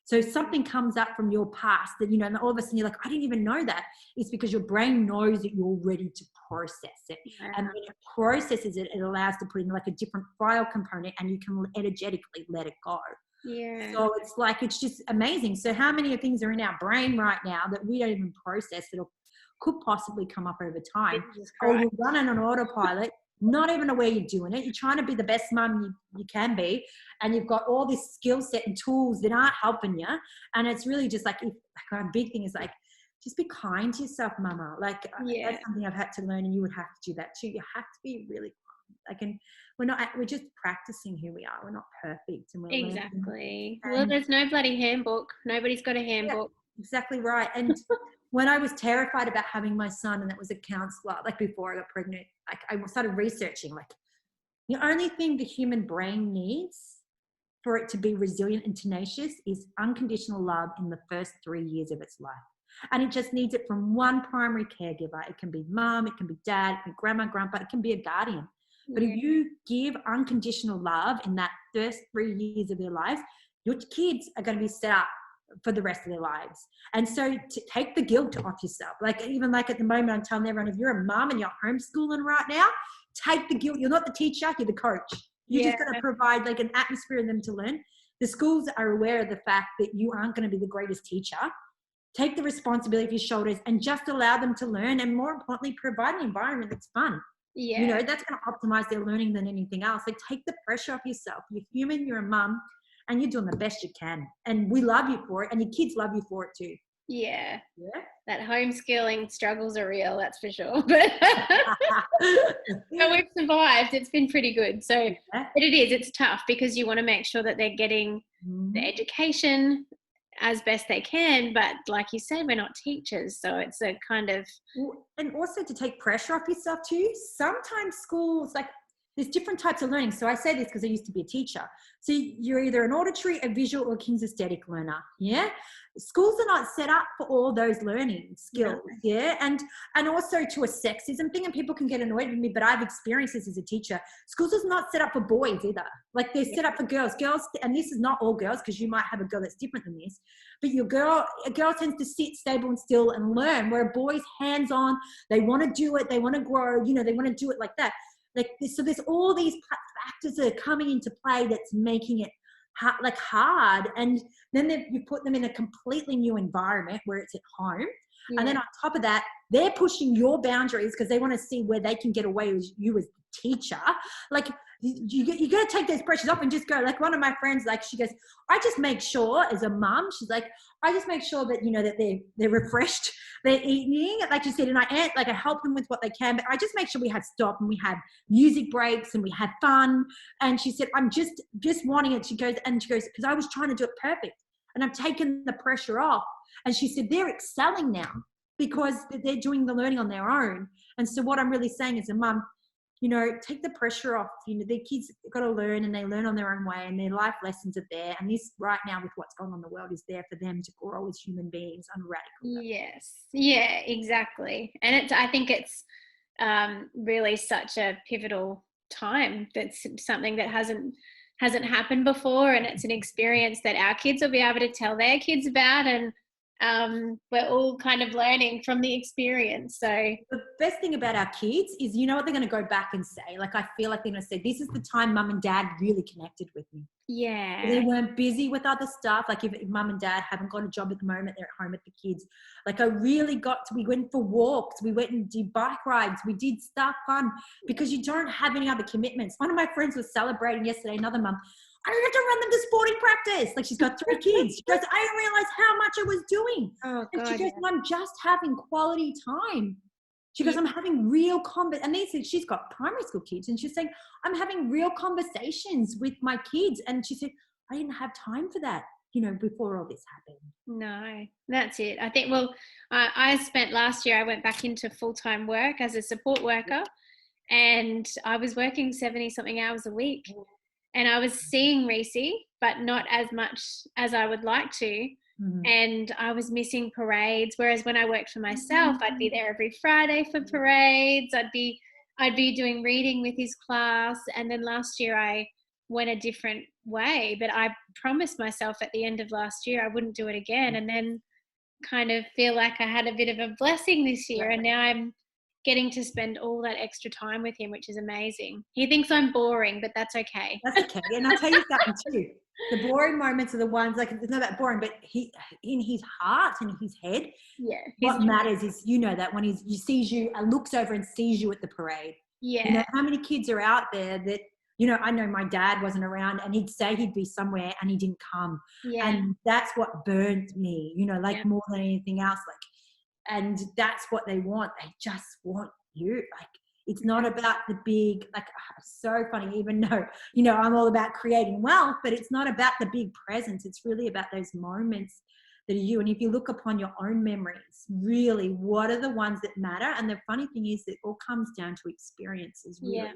Speaker 2: So if something comes up from your past that, you know, and all of a sudden you're like, I didn't even know that. It's because your brain knows that you're ready to process it. And when it processes it, it allows to put in like a different file component, and you can energetically let it go.
Speaker 1: Yeah.
Speaker 2: So it's like, it's just amazing. So how many things are in our brain right now that we don't even process that could possibly come up over time? Or you're running on autopilot, not even aware you're doing it. You're trying to be the best mum you can be, and you've got all this skill set and tools that aren't helping you. And it's really just like, a big thing is like, just be kind to yourself, mama. Like that's something I've had to learn, and you would have to do that too. You have to be really kind. Like, and we're just practicing who we are. We're not perfect. And we're
Speaker 1: exactly. Well, there's no bloody handbook. Nobody's got a handbook.
Speaker 2: Yeah, exactly right. And when I was terrified about having my son, and that was a counselor, like before I got pregnant, like I started researching, like the only thing the human brain needs for it to be resilient and tenacious is unconditional love in the first 3 years of its life. And it just needs it from one primary caregiver. It can be mom, it can be dad, it can be grandma, grandpa, it can be a guardian. But if you give unconditional love in that first 3 years of their lives, your kids are going to be set up for the rest of their lives. And so to take the guilt off yourself, like even like at the moment, I'm telling everyone, if you're a mom and you're homeschooling right now, take the guilt. You're not the teacher, you're the coach. You're just going to provide like an atmosphere for them to learn. The schools are aware of the fact that you aren't going to be the greatest teacher. Take the responsibility off your shoulders and just allow them to learn, and more importantly, provide an environment that's fun.
Speaker 1: Yeah.
Speaker 2: You know, that's going to optimize their learning than anything else. Like take the pressure off yourself. You're human, you're a mum, and you're doing the best you can. And we love you for it, and your kids love you for it too.
Speaker 1: Yeah.
Speaker 2: Yeah.
Speaker 1: That homeschooling struggles are real, that's for sure. But we've survived. It's been pretty good. So, but it's tough because you want to make sure that they're getting the education as best they can. But like you said, we're not teachers. So it's a kind of...
Speaker 2: And also to take pressure off yourself too. Sometimes schools, like there's different types of learning. So I say this because I used to be a teacher. So you're either an auditory, a visual, or kinesthetic learner. Yeah. Schools are not set up for all those learning skills. Yeah. And also to a sexism thing, and people can get annoyed with me, but I've experienced this as a teacher. Schools is not set up for boys either. Like they're set up for girls. Girls, and this is not all girls, because you might have a girl that's different than this, but a girl tends to sit stable and still and learn, where a boy's hands on, they want to do it, they want to grow, you know, they want to do it like that. Like this, so there's all these factors that are coming into play that's making it hard. And then you put them in a completely new environment where it's at home. Yeah. And then on top of that, they're pushing your boundaries because they want to see where they can get away with you as the teacher. Like you got to take those pressures off and just go. Like one of my friends, like she goes, I just make sure as a mum, she's like, I just make sure that, you know, that they're refreshed, they're eating, like you said, and I help them with what they can, but I just make sure we have stop and we have music breaks and we have fun. And she said, I'm just wanting it. She goes, because I was trying to do it perfect and I've taken the pressure off. And she said, they're excelling now because they're doing the learning on their own. And so what I'm really saying as a mum, you know, take the pressure off. You know, the kids got to learn, and they learn on their own way, and their life lessons are there. And this right now with what's going on in the world is there for them to grow as human beings on a radical level. Yes.
Speaker 1: Yeah, exactly. And I think it's really such a pivotal time. That's something that hasn't happened before, and it's an experience that our kids will be able to tell their kids about, and we're all kind of learning from the experience. So
Speaker 2: the best thing about our kids is, you know what they're going to go back and say? Like, I feel like they're going to say, this is the time mum and dad really connected with me.
Speaker 1: Yeah.
Speaker 2: They weren't busy with other stuff. Like if mum and dad haven't got a job at the moment, they're at home with the kids. Like we went for walks. We went and did bike rides. We did stuff fun because you don't have any other commitments. One of my friends was celebrating yesterday, another mum. I don't have to run them to sporting practice. Like she's got 3 kids. She goes, I didn't realize how much I was doing.
Speaker 1: Oh,
Speaker 2: and
Speaker 1: God,
Speaker 2: she goes, I'm just having quality time. She goes, I'm having real and she's got primary school kids, and she's saying, I'm having real conversations with my kids. And she said, I didn't have time for that, you know, before all this happened.
Speaker 1: No, that's it. I think, well, I spent last year, I went back into full-time work as a support worker, and I was working 70 something hours a week. And I was seeing Reese, but not as much as I would like to. Mm-hmm. And I was missing parades. Whereas when I worked for myself, I'd be there every Friday for parades. I'd be doing reading with his class. And then last year I went a different way, but I promised myself at the end of last year I wouldn't do it again. And then kind of feel like I had a bit of a blessing this year. And now I'm getting to spend all that extra time with him, which is amazing. He thinks I'm boring, but that's okay.
Speaker 2: That's okay. And I'll tell you something too. The boring moments are the ones, like, it's not that boring, but he, in his heart and his head, what matters is, you know, that when he sees you and looks over and sees you at the parade.
Speaker 1: Yeah.
Speaker 2: You know, how many kids are out there that, you know, I know my dad wasn't around and he'd say he'd be somewhere and he didn't come.
Speaker 1: Yeah.
Speaker 2: And that's what burned me, you know, like more than anything else. Like, and that's what they want. They just want you. Like, it's not about the big, like, so funny, even though, you know, I'm all about creating wealth, but it's not about the big presents. It's really about those moments that are you. And if you look upon your own memories, really, what are the ones that matter? And the funny thing is that it all comes down to experiences, really,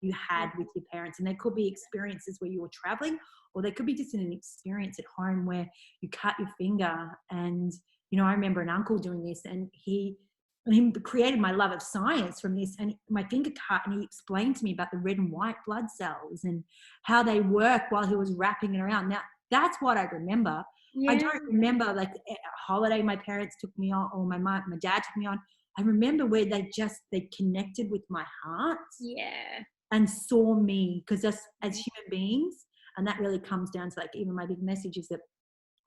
Speaker 2: you had with your parents. And they could be experiences where you were traveling, or they could be just an experience at home where you cut your finger. And, you know, I remember an uncle doing this, and he created my love of science from this, and my finger cut, and he explained to me about the red and white blood cells and how they work while he was wrapping it around. Now, that's what I remember. I don't remember like a holiday my parents took me on, or my dad took me on. I remember where they connected with my heart and saw me, because as human beings, and that really comes down to, like, even my big message is that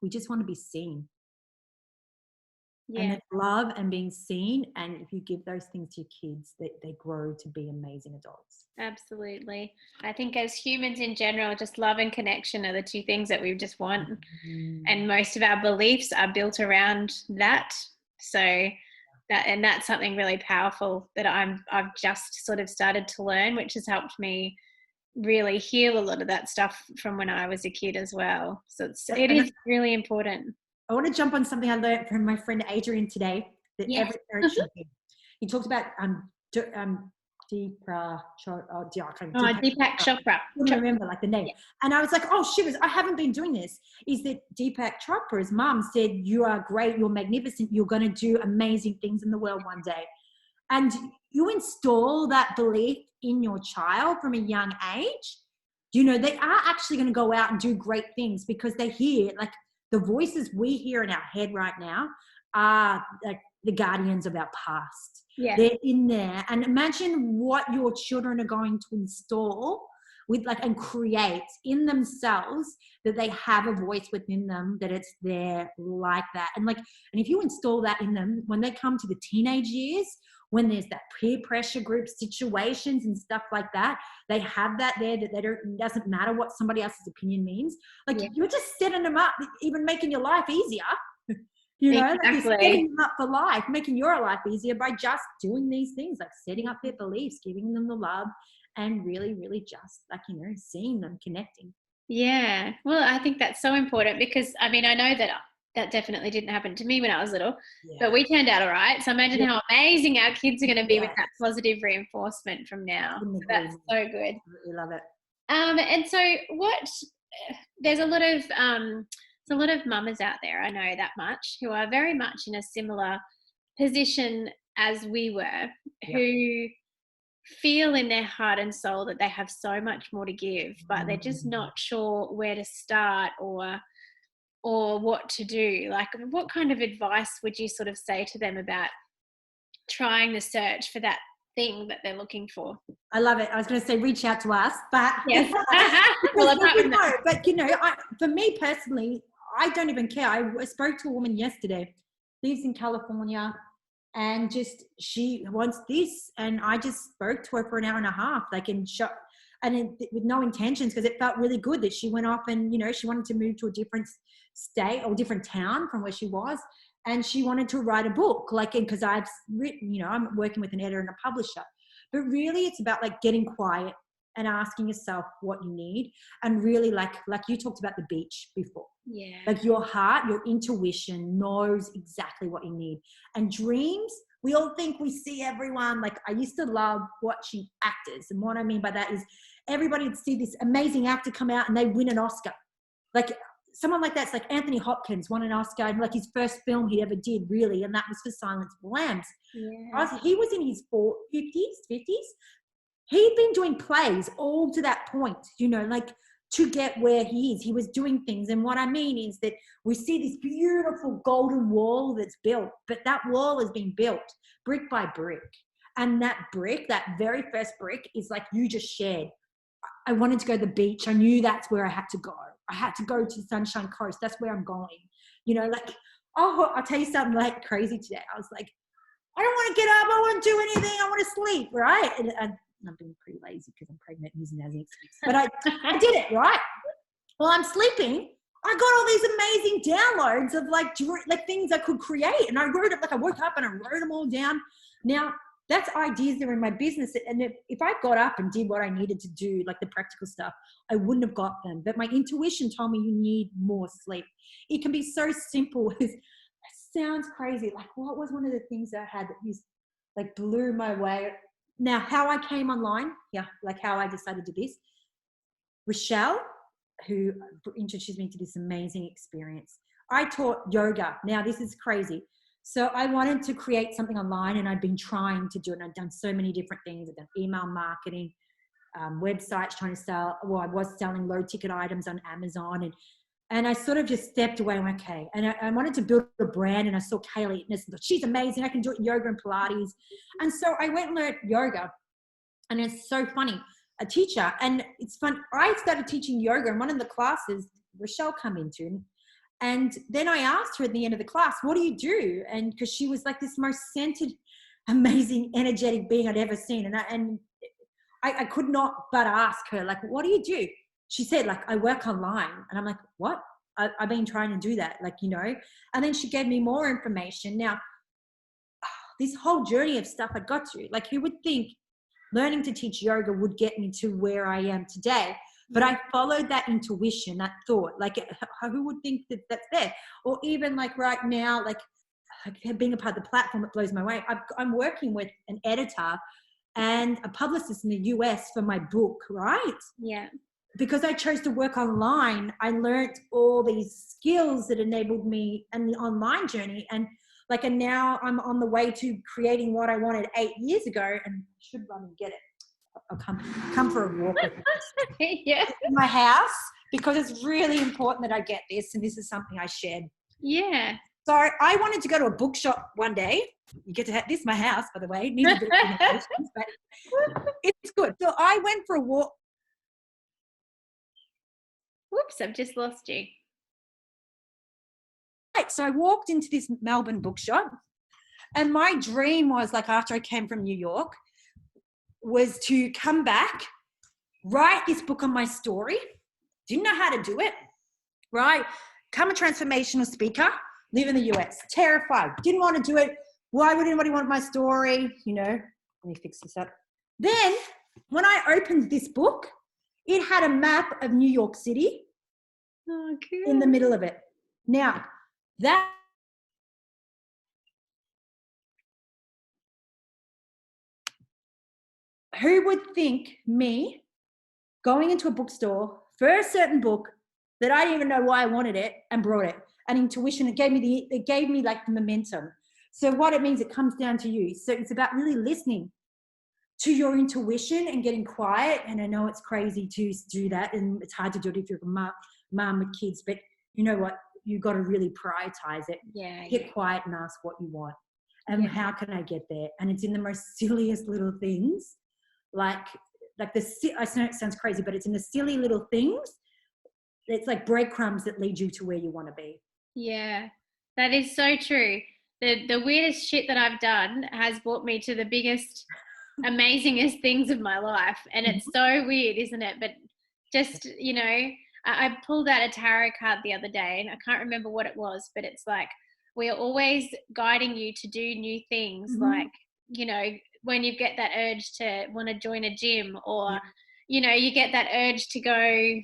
Speaker 2: we just want to be seen. And that love and being seen, and if you give those things to your kids, they grow to be amazing adults.
Speaker 1: Absolutely. I think as humans in general, just love and connection are the two things that we just want. And most of our beliefs are built around that. So that's something really powerful that I've just sort of started to learn, which has helped me really heal a lot of that stuff from when I was a kid as well. So it is really important.
Speaker 2: I want to jump on something I learned from my friend Adrian today, that every parent should do. He talked about Deepak Chopra. I couldn't remember like the name. And I was like, oh shivers, I haven't been doing this. Is that Deepak Chopra's mum said, you are great, you're magnificent, you're going to do amazing things in the world one day. And you install that belief in your child from a young age, you know, they are actually going to go out and do great things, because they hear, like, the voices we hear in our head right now are like the guardians of our past. They're in there. And imagine what your children are going to install with, like, and create in themselves, that they have a voice within them, that it's there like that. And like, and if you install that in them when they come to the teenage years, when there's that peer pressure group situations and stuff like that, they have that there, that it doesn't matter what somebody else's opinion means. Like, you're just setting them up, even making your life easier. You know, like, you're setting them up for life, making your life easier by just doing these things, like setting up their beliefs, giving them the love, and really, really just, like, you know, seeing them, connecting.
Speaker 1: Yeah. Well, I think that's so important, because I mean, I know that definitely didn't happen to me when I was little, but we turned out all right. So imagine how amazing our kids are going to be with that positive reinforcement from now. So that's so good.
Speaker 2: We love it.
Speaker 1: And so there's a lot of mamas out there, I know that much, who are very much in a similar position as we were, who feel in their heart and soul that they have so much more to give, but they're just not sure where to start or what to do. Like, what kind of advice would you sort of say to them about trying the search for that thing that they're looking for?
Speaker 2: I love it. I was going to say reach out to us, but but you know, for me personally, I don't even care. I spoke to a woman yesterday, lives in California, and just, she wants this, and I just spoke to her for an hour and a half, like, with no intentions, because it felt really good that she went off and, you know, she wanted to move to a different state or different town from where she was, and she wanted to write a book, like, because I've written, you know, I'm working with an editor and a publisher, but really it's about, like, getting quiet and asking yourself what you need, and really, like you talked about the beach before, like, your heart, your intuition knows exactly what you need. And dreams, we all think we see everyone. Like, I used to love watching actors, and what I mean by that is everybody would see this amazing actor come out and they win an Oscar. Like, someone like that's like Anthony Hopkins won an Oscar, and like his first film he ever did, really, and that was for Silence of the Lambs. He was in his 50s. He'd been doing plays all to that point, you know, like, to get where he is. He was doing things. And what I mean is that we see this beautiful golden wall that's built, but that wall has been built brick by brick. And that brick, that very first brick, is like you just shared. I wanted to go to the beach. I knew that's where I had to go. I had to go to the Sunshine Coast. That's where I'm going. You know, like, oh, I'll tell you something like crazy today. I was like, I don't want to get up. I want to do anything. I want to sleep, right? And I'm being pretty lazy because I'm pregnant, using it as an excuse. But I did it, right? Well, I'm sleeping. I got all these amazing downloads of like things I could create. And I wrote it, like, I woke up and I wrote them all down. Now, that's ideas that are in my business. And if I got up and did what I needed to do, like the practical stuff, I wouldn't have got them. But my intuition told me you need more sleep. It can be so simple. It sounds crazy. Like, what was one of the things I had that just like blew my way? Now, how I came online, like how I decided to do this. Rochelle, who introduced me to this amazing experience. I taught yoga. Now, this is crazy. So I wanted to create something online, and I'd been trying to do it. And I'd done so many different things. I've done email marketing, websites trying to sell. Well, I was selling low ticket items on Amazon, and I sort of just stepped away and went, okay. And I wanted to build a brand, and I saw Kaylee and thought, she's amazing. I can do it in yoga and Pilates. And so I went and learned yoga, and it's so funny. A teacher, and it's fun. I started teaching yoga, and one of the classes Rochelle come into. And then I asked her at the end of the class, what do you do? And because she was like this most centered, amazing, energetic being I'd ever seen. And I could not but ask her, like, what do you do? She said, like, I work online. And I'm like, what? I've been trying to do that, like, And then she gave me more information. Now, this whole journey of stuff I got to, like, who would think learning to teach yoga would get me to where I am today? But I followed that intuition, that thought, like, who would think that that's there? Or even like right now, like being a part of the platform, it blows my way. I'm working with an editor and a publicist in the US for my book, right?
Speaker 1: Yeah.
Speaker 2: Because I chose to work online, I learned all these skills that enabled me in the online journey. And now I'm on the way to creating what I wanted 8 years ago, and I should run and get it. I'll come for a walk with me.
Speaker 1: Yeah.
Speaker 2: In my house, because it's really important that I get this, and this is something I shared.
Speaker 1: Yeah.
Speaker 2: So I wanted to go to a bookshop one day. You get to have this is my house, by the way. It needs a bit of renovations, but it's good. So I went for a walk.
Speaker 1: Whoops, I've just lost you.
Speaker 2: Right, so I walked into this Melbourne bookshop, and my dream was, like, after I came from New York, was to come back, write this book on my story. Didn't know how to do it, right? Become a transformational speaker, live in the US. Terrified. Didn't want to do it. Why would anybody want my story? Let me fix this up. Then when I opened this book, it had a map of New York City in the middle of it. Now, that who would think me going into a bookstore for a certain book that I didn't even know why I wanted it and brought it? And intuition, it gave me like the momentum. So what it means, it comes down to you. So it's about really listening to your intuition and getting quiet. And I know it's crazy to do that, and it's hard to do it if you're a mom with kids, but you know what? You've got to really prioritize it.
Speaker 1: Yeah.
Speaker 2: Get quiet and ask what you want. And how can I get there? And it's in the most silliest little things. I know it sounds crazy, but it's in the silly little things. It's like breadcrumbs that lead you to where you want to be.
Speaker 1: Yeah, that is so true. The weirdest shit that I've done has brought me to the biggest, amazingest things of my life. And it's so weird, isn't it? But just, I pulled out a tarot card the other day, and I can't remember what it was, but it's like, we are always guiding you to do new things. Like, when you get that urge to want to join a gym, or, you get that urge to go,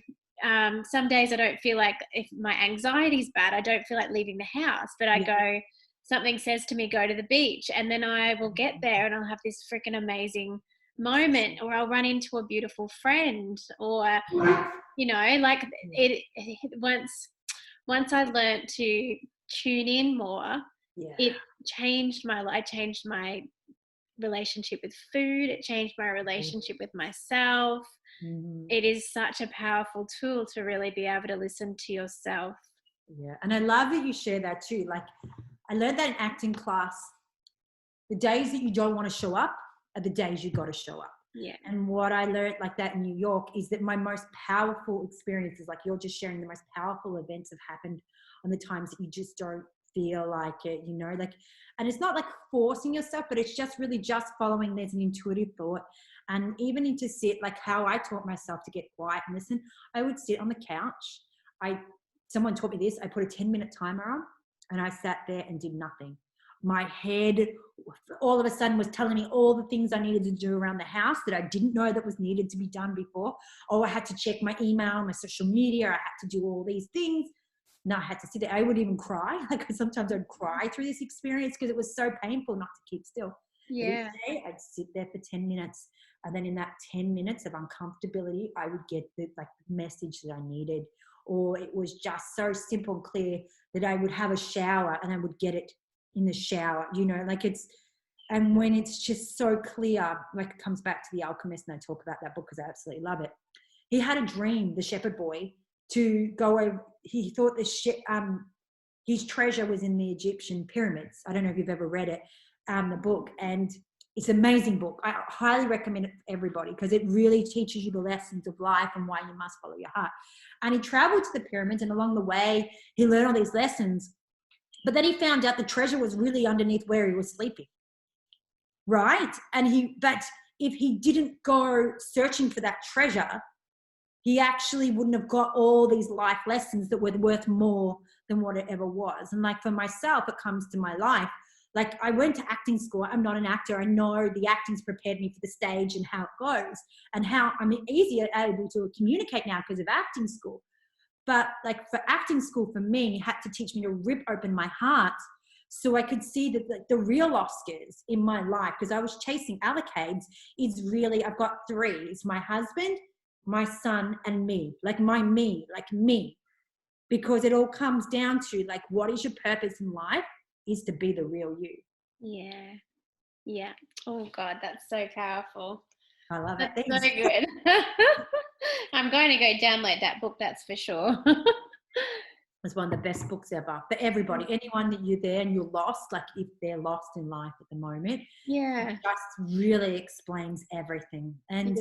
Speaker 1: some days I don't feel like, if my anxiety's bad, I don't feel like leaving the house, but I go, something says to me, go to the beach, and then I will get there and I'll have this freaking amazing moment, or I'll run into a beautiful friend, or, once I learned to tune in more, it changed my life. I changed my relationship with food. It changed my relationship with myself. It is such a powerful tool to really be able to listen to yourself.
Speaker 2: Yeah. And I love that you share that too. Like, I learned that in acting class. The days that you don't want to show up are the days you got to show up.
Speaker 1: Yeah.
Speaker 2: And what I learned like that in New York is that my most powerful experiences, like you're just sharing, the most powerful events have happened on the times that you just don't feel like it, and it's not like forcing yourself, but it's just really just following. There's an intuitive thought. And even to sit, like how I taught myself to get quiet and listen, I would sit on the couch. Someone taught me this. I put a 10-minute timer on, and I sat there and did nothing. My head all of a sudden was telling me all the things I needed to do around the house that I didn't know that was needed to be done before. Oh, I had to check my email, my social media. I had to do all these things. No, I had to sit there. I would even cry. Like sometimes I'd cry through this experience because it was so painful not to keep still.
Speaker 1: Yeah.
Speaker 2: But each day I'd sit there for 10 minutes. And then in that 10 minutes of uncomfortability, I would get the message that I needed. Or it was just so simple and clear that I would have a shower and I would get it in the shower, and when it's just so clear, like it comes back to The Alchemist, and I talk about that book because I absolutely love it. He had a dream, the shepherd boy, to go over. He thought his treasure was in the Egyptian pyramids. I don't know if you've ever read it, the book, and it's an amazing book. I highly recommend it for everybody because it really teaches you the lessons of life and why you must follow your heart. And he traveled to the pyramids, and along the way, he learned all these lessons. But then he found out the treasure was really underneath where he was sleeping, right? But if he didn't go searching for that treasure, he actually wouldn't have got all these life lessons that were worth more than what it ever was. And like for myself, it comes to my life. Like I went to acting school. I'm not an actor. I know the acting's prepared me for the stage and how it goes and how I'm easier able to communicate now because of acting school. But like for acting school, for me, had to teach me to rip open my heart so I could see that the real Oscars in my life, because I was chasing allocades, is really, I've got three. It's my husband, my son, and me. Like me. Because it all comes down to like, what is your purpose in life is to be the real you.
Speaker 1: Yeah. Yeah. Oh God, that's so powerful.
Speaker 2: I love it.
Speaker 1: That's so good. I'm going to go download that book, that's for sure.
Speaker 2: It's one of the best books ever for everybody. Anyone that you're there and you're lost, like if they're lost in life at the moment,
Speaker 1: yeah,
Speaker 2: it just really explains everything. And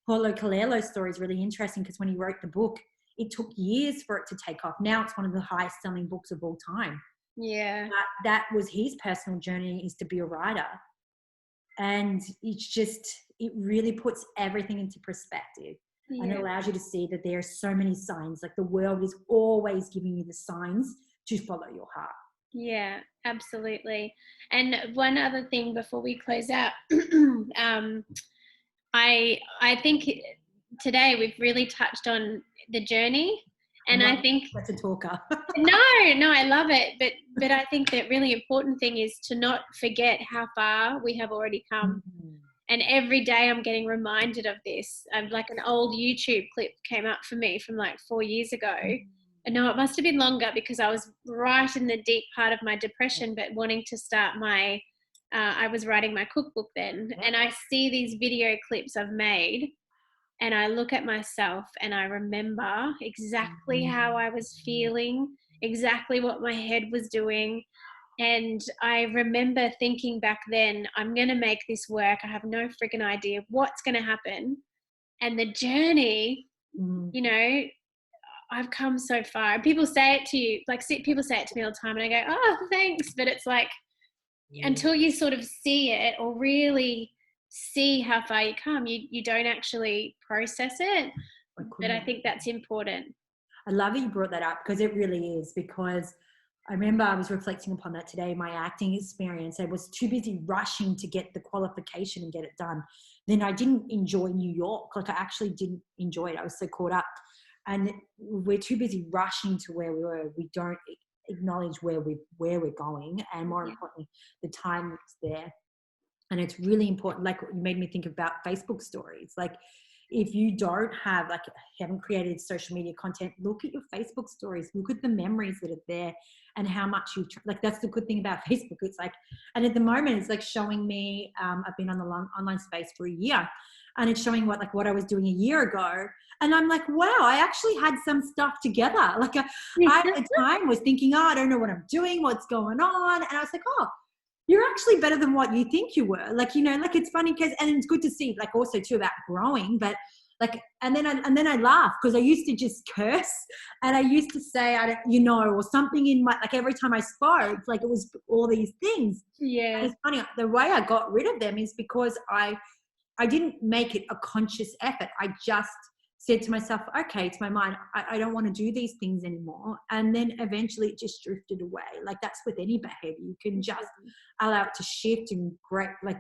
Speaker 2: Paulo Coelho's story is really interesting because when he wrote the book, it took years for it to take off. Now it's one of the highest selling books of all time.
Speaker 1: Yeah.
Speaker 2: But that was his personal journey, is to be a writer. And it really puts everything into perspective. Yeah. And it allows you to see that there are so many signs. Like the world is always giving you the signs to follow your heart.
Speaker 1: Yeah, absolutely. And one other thing before we close out, I think today we've really touched on the journey. And I think
Speaker 2: that's a talker.
Speaker 1: No, I love it. But I think that really important thing is to not forget how far we have already come. Mm-hmm. And every day I'm getting reminded of this. Like an old YouTube clip came up for me from like 4 years ago. And no, it must have been longer because I was right in the deep part of my depression, but wanting to start I was writing my cookbook then. And I see these video clips I've made and I look at myself and I remember exactly how I was feeling, exactly what my head was doing. And I remember thinking back then, I'm going to make this work. I have no freaking idea what's going to happen. And the journey, I've come so far. People say it to you, like people say it to me all the time and I go, oh, thanks. But it's like, until you sort of see it or really see how far you come, you don't actually process it. But I think that's important.
Speaker 2: I love that you brought that up because it really is, because I remember I was reflecting upon that today, my acting experience. I was too busy rushing to get the qualification and get it done. Then I didn't enjoy New York. Like I actually didn't enjoy it. I was so caught up. And we're too busy rushing to where we were. We don't acknowledge where we're going, and more importantly, the time that's there. And it's really important. Like you made me think about Facebook stories. Like if you don't have, like, haven't created social media content, look at your Facebook stories. Look at the memories that are there and how much you like. That's the good thing about Facebook. It's like, and at the moment, it's like showing me. I've been on the online space for a year, and it's showing what I was doing a year ago. And I'm like, wow, I actually had some stuff together. Like I at the time was thinking, oh, I don't know what I'm doing, what's going on, and I was like, oh, you're actually better than what you think you were. Like, like it's funny because, and it's good to see, like also too about growing, but like, and then I laugh because I used to just curse and I used to say, or something in my, like every time I spoke, like it was all these things.
Speaker 1: Yeah.
Speaker 2: And it's funny. The way I got rid of them is because I didn't make it a conscious effort. I just said to myself, okay, to my mind, I don't want to do these things anymore. And then eventually it just drifted away. Like that's with any behavior. You can just allow it to shift and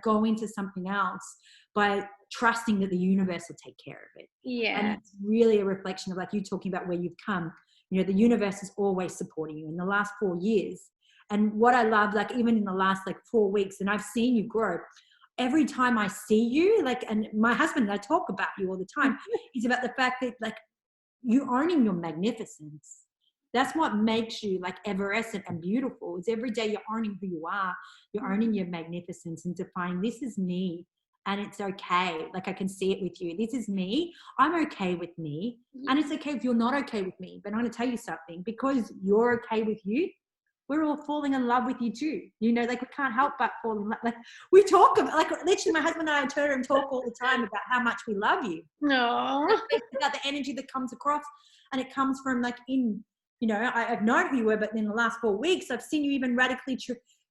Speaker 2: go into something else by trusting that the universe will take care of it.
Speaker 1: Yeah.
Speaker 2: And it's really a reflection of, like you talking about where you've come. You know, the universe is always supporting you in the last 4 years. And what I love, like even in the last 4 weeks, and I've seen you grow. Every time I see you, and my husband and I talk about you all the time, is about the fact that you owning your magnificence. That's what makes you evanescent and beautiful. Is every day you're owning who you are, you're owning your magnificence and defining, this is me and it's okay. Like I can see it with you. This is me. I'm okay with me. And it's okay if you're not okay with me. But I'm going to tell you something, because you're okay with you, we're all falling in love with you too. You know, we can't help but fall in love. We talk about, literally my husband and I turn and talk all the time about how much we love you.
Speaker 1: No.
Speaker 2: About the energy that comes across, and it comes from I've known who you were, but in the last 4 weeks, I've seen you even radically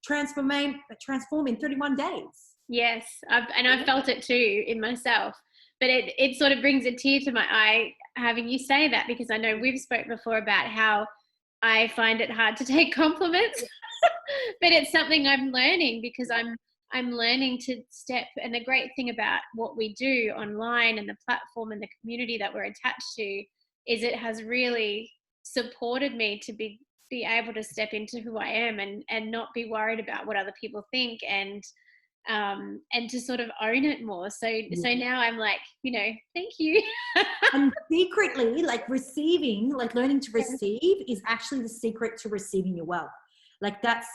Speaker 2: transform in 31 days.
Speaker 1: Yes. I've felt it too in myself, but it sort of brings a tear to my eye having you say that, because I know we've spoke before about how I find it hard to take compliments, but it's something I'm learning, because I'm learning to step. And the great thing about what we do online and the platform and the community that we're attached to is it has really supported me to be able to step into who I am and not be worried about what other people think, and to sort of own it more. So now I'm thank you.
Speaker 2: And secretly, receiving, learning to receive is actually the secret to receiving your wealth. That's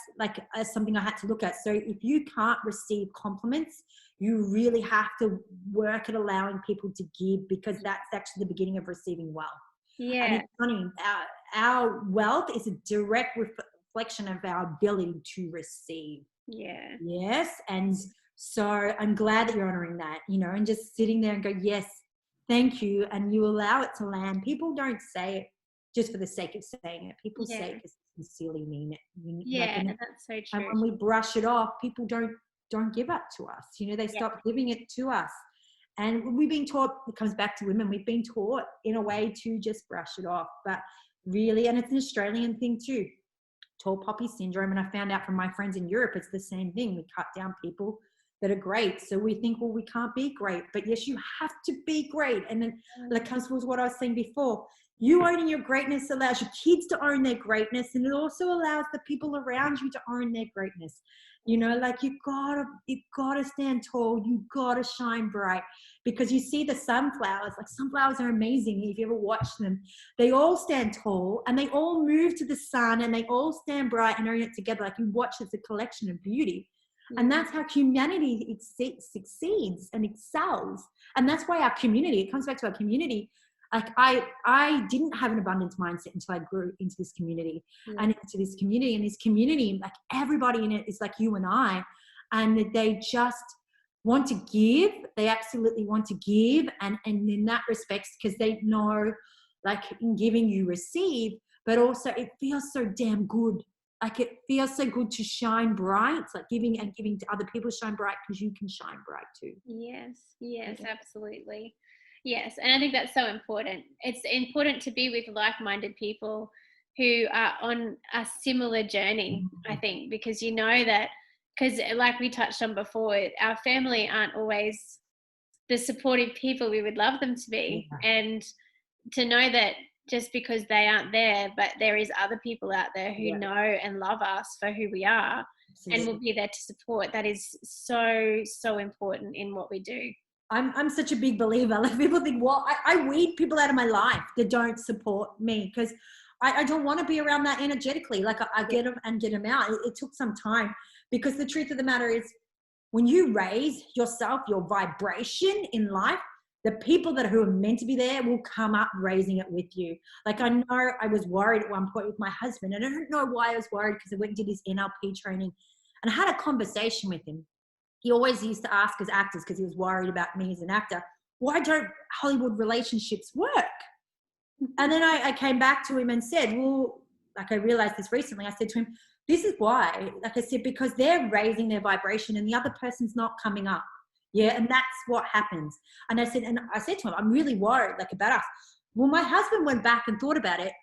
Speaker 2: something I had to look at. So if you can't receive compliments, you really have to work at allowing people to give, because that's actually the beginning of receiving wealth.
Speaker 1: Yeah.
Speaker 2: And it's funny, our wealth is a direct reflection of our ability to receive.
Speaker 1: Yeah.
Speaker 2: Yes. And so I'm glad that you're honoring that, and just sitting there and go, yes, thank you. And you allow it to land. People don't say it just for the sake of saying it. People say it because they sincerely mean it.
Speaker 1: That's so true.
Speaker 2: And when we brush it off, people don't give up to us. They stop giving it to us. And we've been taught, it comes back to women, we've been taught in a way to just brush it off. But really, and it's an Australian thing too, tall poppy syndrome. And I found out from my friends in Europe, it's the same thing. We cut down people that are great. So we think, well, we can't be great. But yes, you have to be great. And then that comes with what I was saying before. You owning your greatness allows your kids to own their greatness, and it also allows the people around you to own their greatness. You've gotta stand tall. You gotta shine bright, because you see the sunflowers. Sunflowers are amazing. If you ever watch them, they all stand tall and they all move to the sun and they all stand bright and own it together. You watch, it's a collection of beauty. And that's how humanity succeeds and excels. And that's why our community, it comes back to our community. I didn't have an abundance mindset until I grew into this community and into this community. And this community, everybody in it is like you and I, and they just want to give. They absolutely want to give. And in that respect, because they know, in giving you receive, but also it feels so damn good. It feels so good to shine bright. It's giving to other people shine bright, because you can shine bright too.
Speaker 1: Yes, absolutely. Yes, and I think that's so important. It's important to be with like-minded people who are on a similar journey, I think, because because like we touched on before, our family aren't always the supportive people we would love them to be. And to know that just because they aren't there, but there is other people out there who know and love us for who we are and will be there to support, that is so, so important in what we do.
Speaker 2: I'm such a big believer. People think, well, I weed people out of my life that don't support me, because I don't want to be around that energetically. I get them and get them out. It took some time, because the truth of the matter is, when you raise yourself, your vibration in life, the people who are meant to be there will come up raising it with you. I know I was worried at one point with my husband, and I don't know why I was worried, because I went and did his NLP training, and I had a conversation with him. He always used to ask us actors, because he was worried about me as an actor, why don't Hollywood relationships work? And then I came back to him and said, well, I realized this recently. I said to him, this is why. I said, because they're raising their vibration and the other person's not coming up. Yeah. And that's what happens. And I said to him, I'm really worried like about us. Well, my husband went back and thought about it.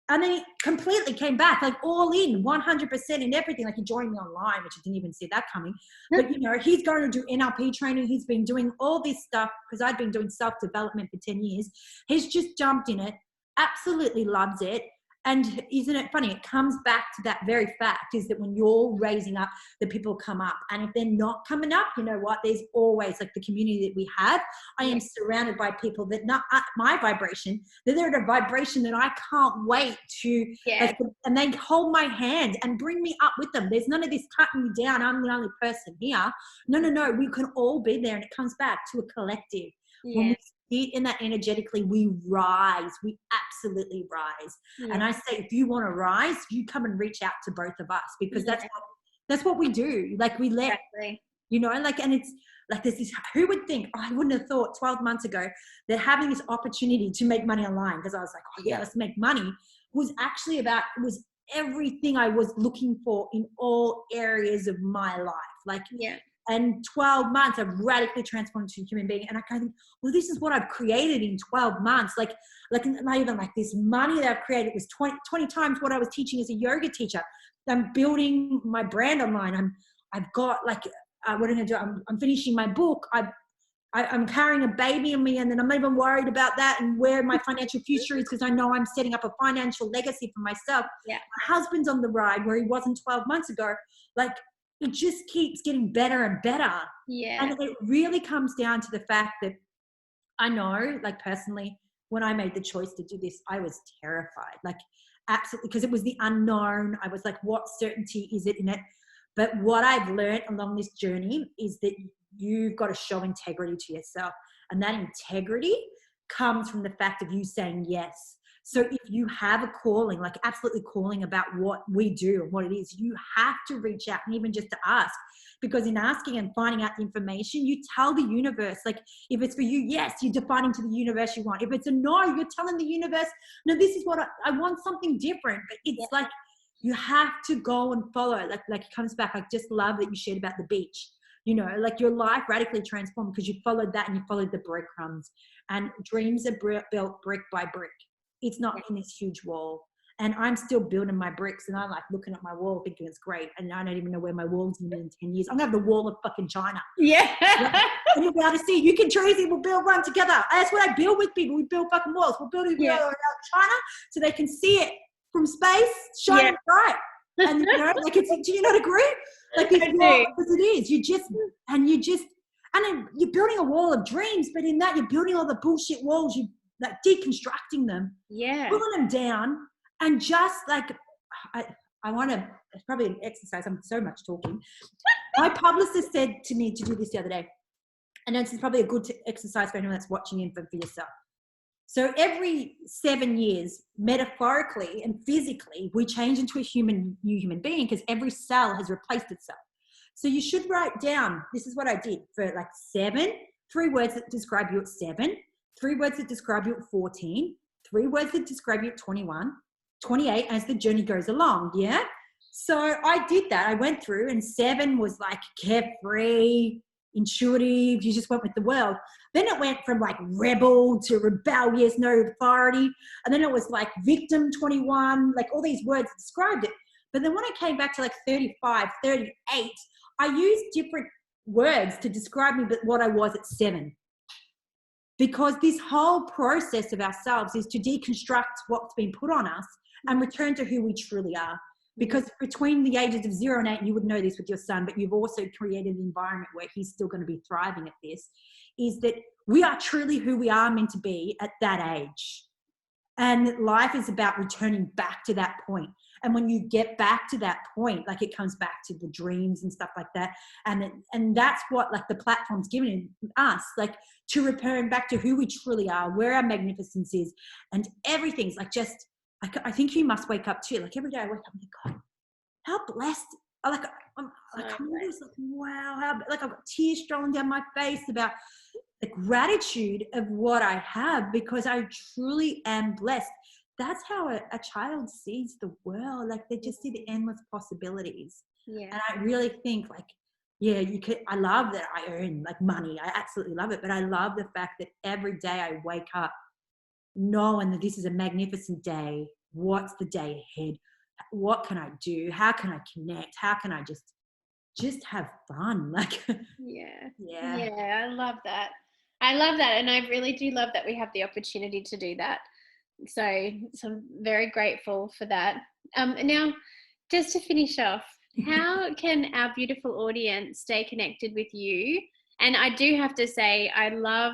Speaker 2: And then he completely came back, like all in 100% in everything. Like he joined me online, which I didn't even see that coming. But, you know, he's going to do NLP training. He's been doing all this stuff because I'd been doing self-development for 10 years. He's just jumped in it, absolutely loves it. And isn't it funny? It comes back to that very fact is that when you're raising up, the people come up. And if they're not coming up, you know what? There's always like the community that we have. I am surrounded by people that not at my vibration, that they're at a vibration that I can't wait to, like, and they hold my hand and bring me up with them. There's none of this cutting you down. I'm the only person here. No. We can all be there. And it comes back to a collective. When we sit in that energetically, we rise. We absolutely rise. And I say, if you want to rise, you come and reach out to both of us because that's what we do. Like we let, you know, like, and it's like there's this, who would think, I wouldn't have thought 12 months ago that having this opportunity to make money online, because I was like, oh yeah, let's make money, was actually about, it was everything I was looking for in all areas of my life. Like, and 12 months, I've radically transformed into a human being. And I kind of think, well, this is what I've created in 12 months. Like not even like this money that I've created was 20 times what I was teaching as a yoga teacher. I'm building my brand online. I've got like, what am I going to do? I'm finishing my book. I'm carrying a baby in me, and then I'm not even worried about that and where my financial future is because I know I'm setting up a financial legacy for myself. My husband's on the ride where he wasn't 12 months ago. Like, it just keeps getting better and better. And it really comes down to the fact that I know, like personally, when I made the choice to do this, I was terrified, like absolutely, because it was the unknown. I was like, what certainty is it in it? But what I've learned along this journey is that you've got to show integrity to yourself. And that integrity comes from the fact of you saying yes. So if you have a calling, like absolutely calling about what we do and what it is, you have to reach out and even just to ask. Because in asking and finding out the information, you tell the universe, like if it's for you, yes, you're defining to the universe you want. If it's a no, you're telling the universe, no, this is what I want, something different. But it's like you have to go and follow. Like it comes back. I just love that you shared about the beach. You know, like your life radically transformed because you followed that and you followed the breadcrumbs. And dreams are built brick by brick. It's not in this huge wall. And I'm still building my bricks and I'm like looking at my wall thinking it's great. And I don't even know where my wall's going to be in 10 years. I'm going to have the wall of fucking China. And you'll be able to see, you can Tracy, we'll build one together. That's what I build with people. We build fucking walls. We'll build it around China so they can see it from space, shining bright. And you know, like it's, do you not agree? Like this wall, because it is. And then you're building a wall of dreams, but in that you're building all the bullshit walls, you like deconstructing them, pulling them down, and just like I want to. It's probably an exercise. I'm so much talking. My publicist said to me to do this the other day, and this is probably a good exercise for anyone that's watching and for yourself. So every 7 years, metaphorically and physically, we change into a new human being because every cell has replaced itself. So you should write down, this is what I did for like 3 words that describe you at 7, 3 words that describe you at 14, 3 words that describe you at 21, 28 as the journey goes along, yeah? So I did that. I went through and 7 was like carefree, intuitive, you just went with the world. Then it went from like rebel to rebellious, no authority. And then it was like victim 21, like all these words that described it. But then when I came back to like 35, 38, I used different words to describe me, but what I was at 7. Because this whole process of ourselves is to deconstruct what's been put on us and return to who we truly are. Because between the ages of 0 and 8, you would know this with your son, but you've also created an environment where he's still going to be thriving at this, is that we are truly who we are meant to be at that age. And life is about returning back to that point. And when you get back to that point, like it comes back to the dreams and stuff like that. And that's what like the platform's given us, like to return back to who we truly are, where our magnificence is, and everything's like just, I think you must wake up too. Like every day I wake up and think, God, how blessed. I'm always like, wow, I've got tears strolling down my face about the gratitude of what I have because I truly am blessed. That's how a child sees the world. Like they just see the endless possibilities. And I really think like, yeah, I love that I earn like money. I absolutely love it. But I love the fact that every day I wake up knowing that this is a magnificent day. What's the day ahead? What can I do? How can I connect? How can I just have fun? Like,
Speaker 1: Yeah.
Speaker 2: yeah.
Speaker 1: Yeah, I love that. I love that, and I really do love that we have the opportunity to do that. So I'm very grateful for that. Now, just to finish off, how can our beautiful audience stay connected with you? And I do have to say, I love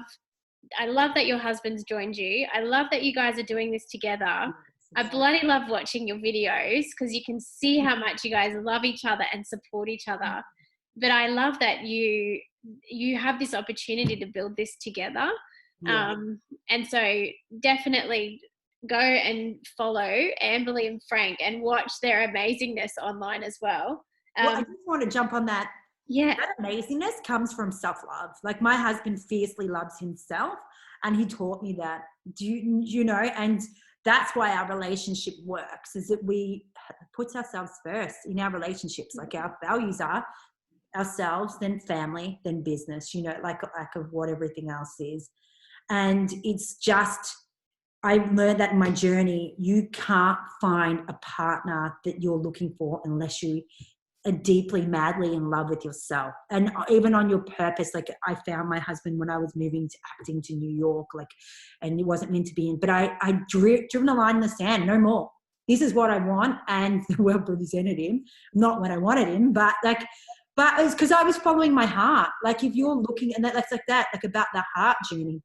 Speaker 1: that your husband's joined you. I love that you guys are doing this together. I bloody love watching your videos because you can see how much you guys love each other and support each other. But I love that you have this opportunity to build this together.
Speaker 2: Yeah.
Speaker 1: And so definitely go and follow Amberlee and Frank and watch their amazingness online as well.
Speaker 2: Well, I just want to jump on that.
Speaker 1: Yeah.
Speaker 2: That amazingness comes from self-love. Like my husband fiercely loves himself, and he taught me that. You know, and that's why our relationship works, is that we put ourselves first in our relationships. Like our values are ourselves, then family, then business, you know, like of what everything else is. And it's just, I learned that in my journey. You can't find a partner that you're looking for unless you are deeply, madly in love with yourself. And even on your purpose, like I found my husband when I was moving to acting to New York, like, and it wasn't meant to be in, but I driven a line in the sand, no more. This is what I want. And the world presented him, not what I wanted him, but it was because I was following my heart. Like if you're looking, and that's like that, like about the heart journey.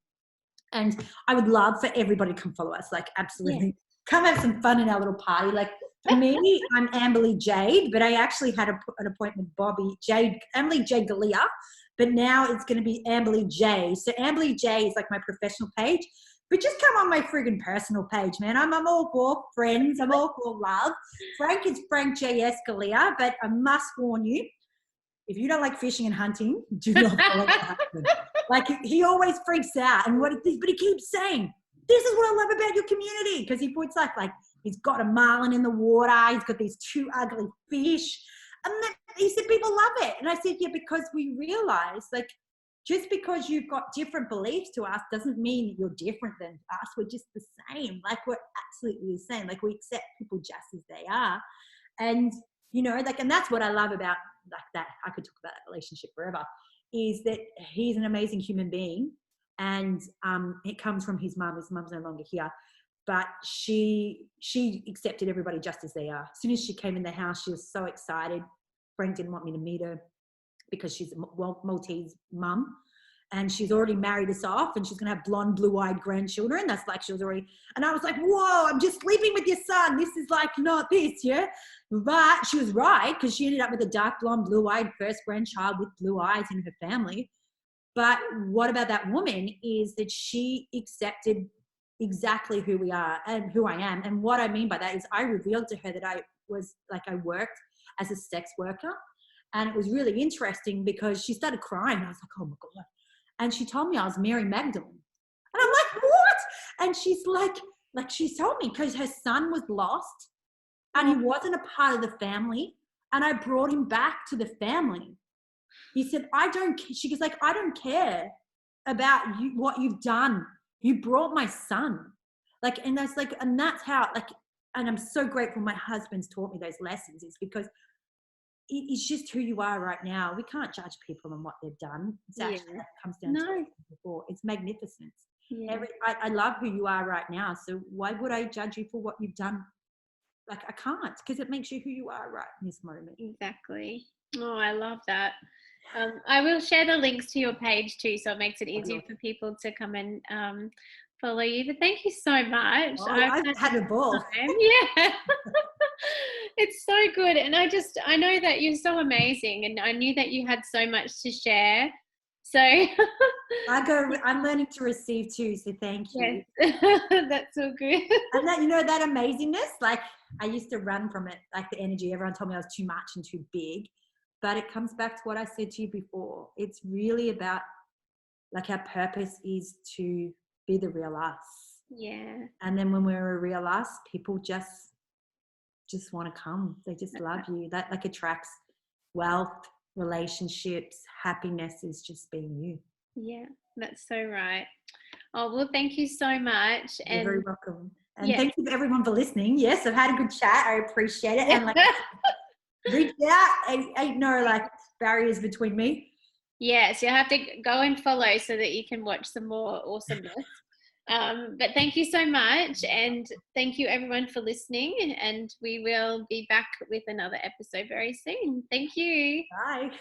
Speaker 2: And I would love for everybody to come follow us, like absolutely.
Speaker 1: Yeah.
Speaker 2: Come have some fun in our little party. Like for me, I'm Amberlee Jade, but I actually had an appointment with Amberlee Jay Galea, but now it's going to be Amberlee Jay. So Amberlee Jay is like my professional page, but just come on my friggin' personal page, man. I'm all for friends. I'm all for love. Frank is Frank J.S. Galea, but I must warn you, if you don't like fishing and hunting, do not follow my husband. Like he always freaks out, and but he keeps saying, "This is what I love about your community," because he puts like he's got a marlin in the water, he's got these two ugly fish, and then he said people love it, and I said, yeah, because we realize like just because you've got different beliefs to us doesn't mean that you're different than us. We're just the same. Like we're absolutely the same. Like we accept people just as they are, and you know, like, and that's what I love about like that. I could talk about that relationship forever. Is that he's an amazing human being, and it comes from his mum. His mum's no longer here, but she accepted everybody just as they are. As soon as she came in the house, she was so excited. Frank didn't want me to meet her because she's a Maltese mum, and she's already married us off, and she's going to have blonde, blue-eyed grandchildren. That's like she was already, and I was like, whoa, I'm just sleeping with your son. This is like not this, yeah? But she was right, because she ended up with a dark blonde, blue-eyed first grandchild with blue eyes in her family. But what about that woman is that she accepted exactly who we are and who I am. And what I mean by that is I revealed to her that I worked as a sex worker. And it was really interesting because she started crying. I was like, oh my God. And she told me I was Mary Magdalene. And I'm like, what? And she's like she told me because her son was lost and he wasn't a part of the family. And I brought him back to the family. He said, she goes like, I don't care about you, what you've done. You brought my son. Like, and that's like, and that's how, like, and I'm so grateful my husband's taught me those lessons, is because it's just who you are right now. We can't judge people on what they've done. It's actually that comes down to it before. It's magnificence.
Speaker 1: Yeah.
Speaker 2: I love who you are right now. So why would I judge you for what you've done? Like I can't, because it makes you who you are right in this moment.
Speaker 1: Exactly. Oh, I love that. I will share the links to your page too, so it makes it easier for people to come and follow you. But thank you so much.
Speaker 2: Oh, I've had a ball.
Speaker 1: Yeah. It's so good. And I know that you're so amazing, and I knew that you had so much to share. So
Speaker 2: I'm learning to receive too, so thank you.
Speaker 1: yes. That's so good.
Speaker 2: And that, you know, that amazingness, like I used to run from it, like the energy. Everyone told me I was too much and too big. But it comes back to what I said to you before. It's really about, like, our purpose is to be the real us.
Speaker 1: Yeah.
Speaker 2: And then when we're a real us, people just want to come. They just love you. That like attracts wealth, relationships, happiness is just being you.
Speaker 1: Yeah, that's so right. Oh, well, thank you so much.
Speaker 2: You're very
Speaker 1: And
Speaker 2: welcome. And
Speaker 1: yeah.
Speaker 2: thank you everyone for listening. Yes, I've had a good chat. I appreciate it.
Speaker 1: Yeah.
Speaker 2: And like, reach out. Ain't no like barriers between me.
Speaker 1: Yes, you'll have to go and follow so that you can watch some more awesomeness. But thank you so much. And thank you everyone for listening. And we will be back with another episode very soon. Thank you.
Speaker 2: Bye.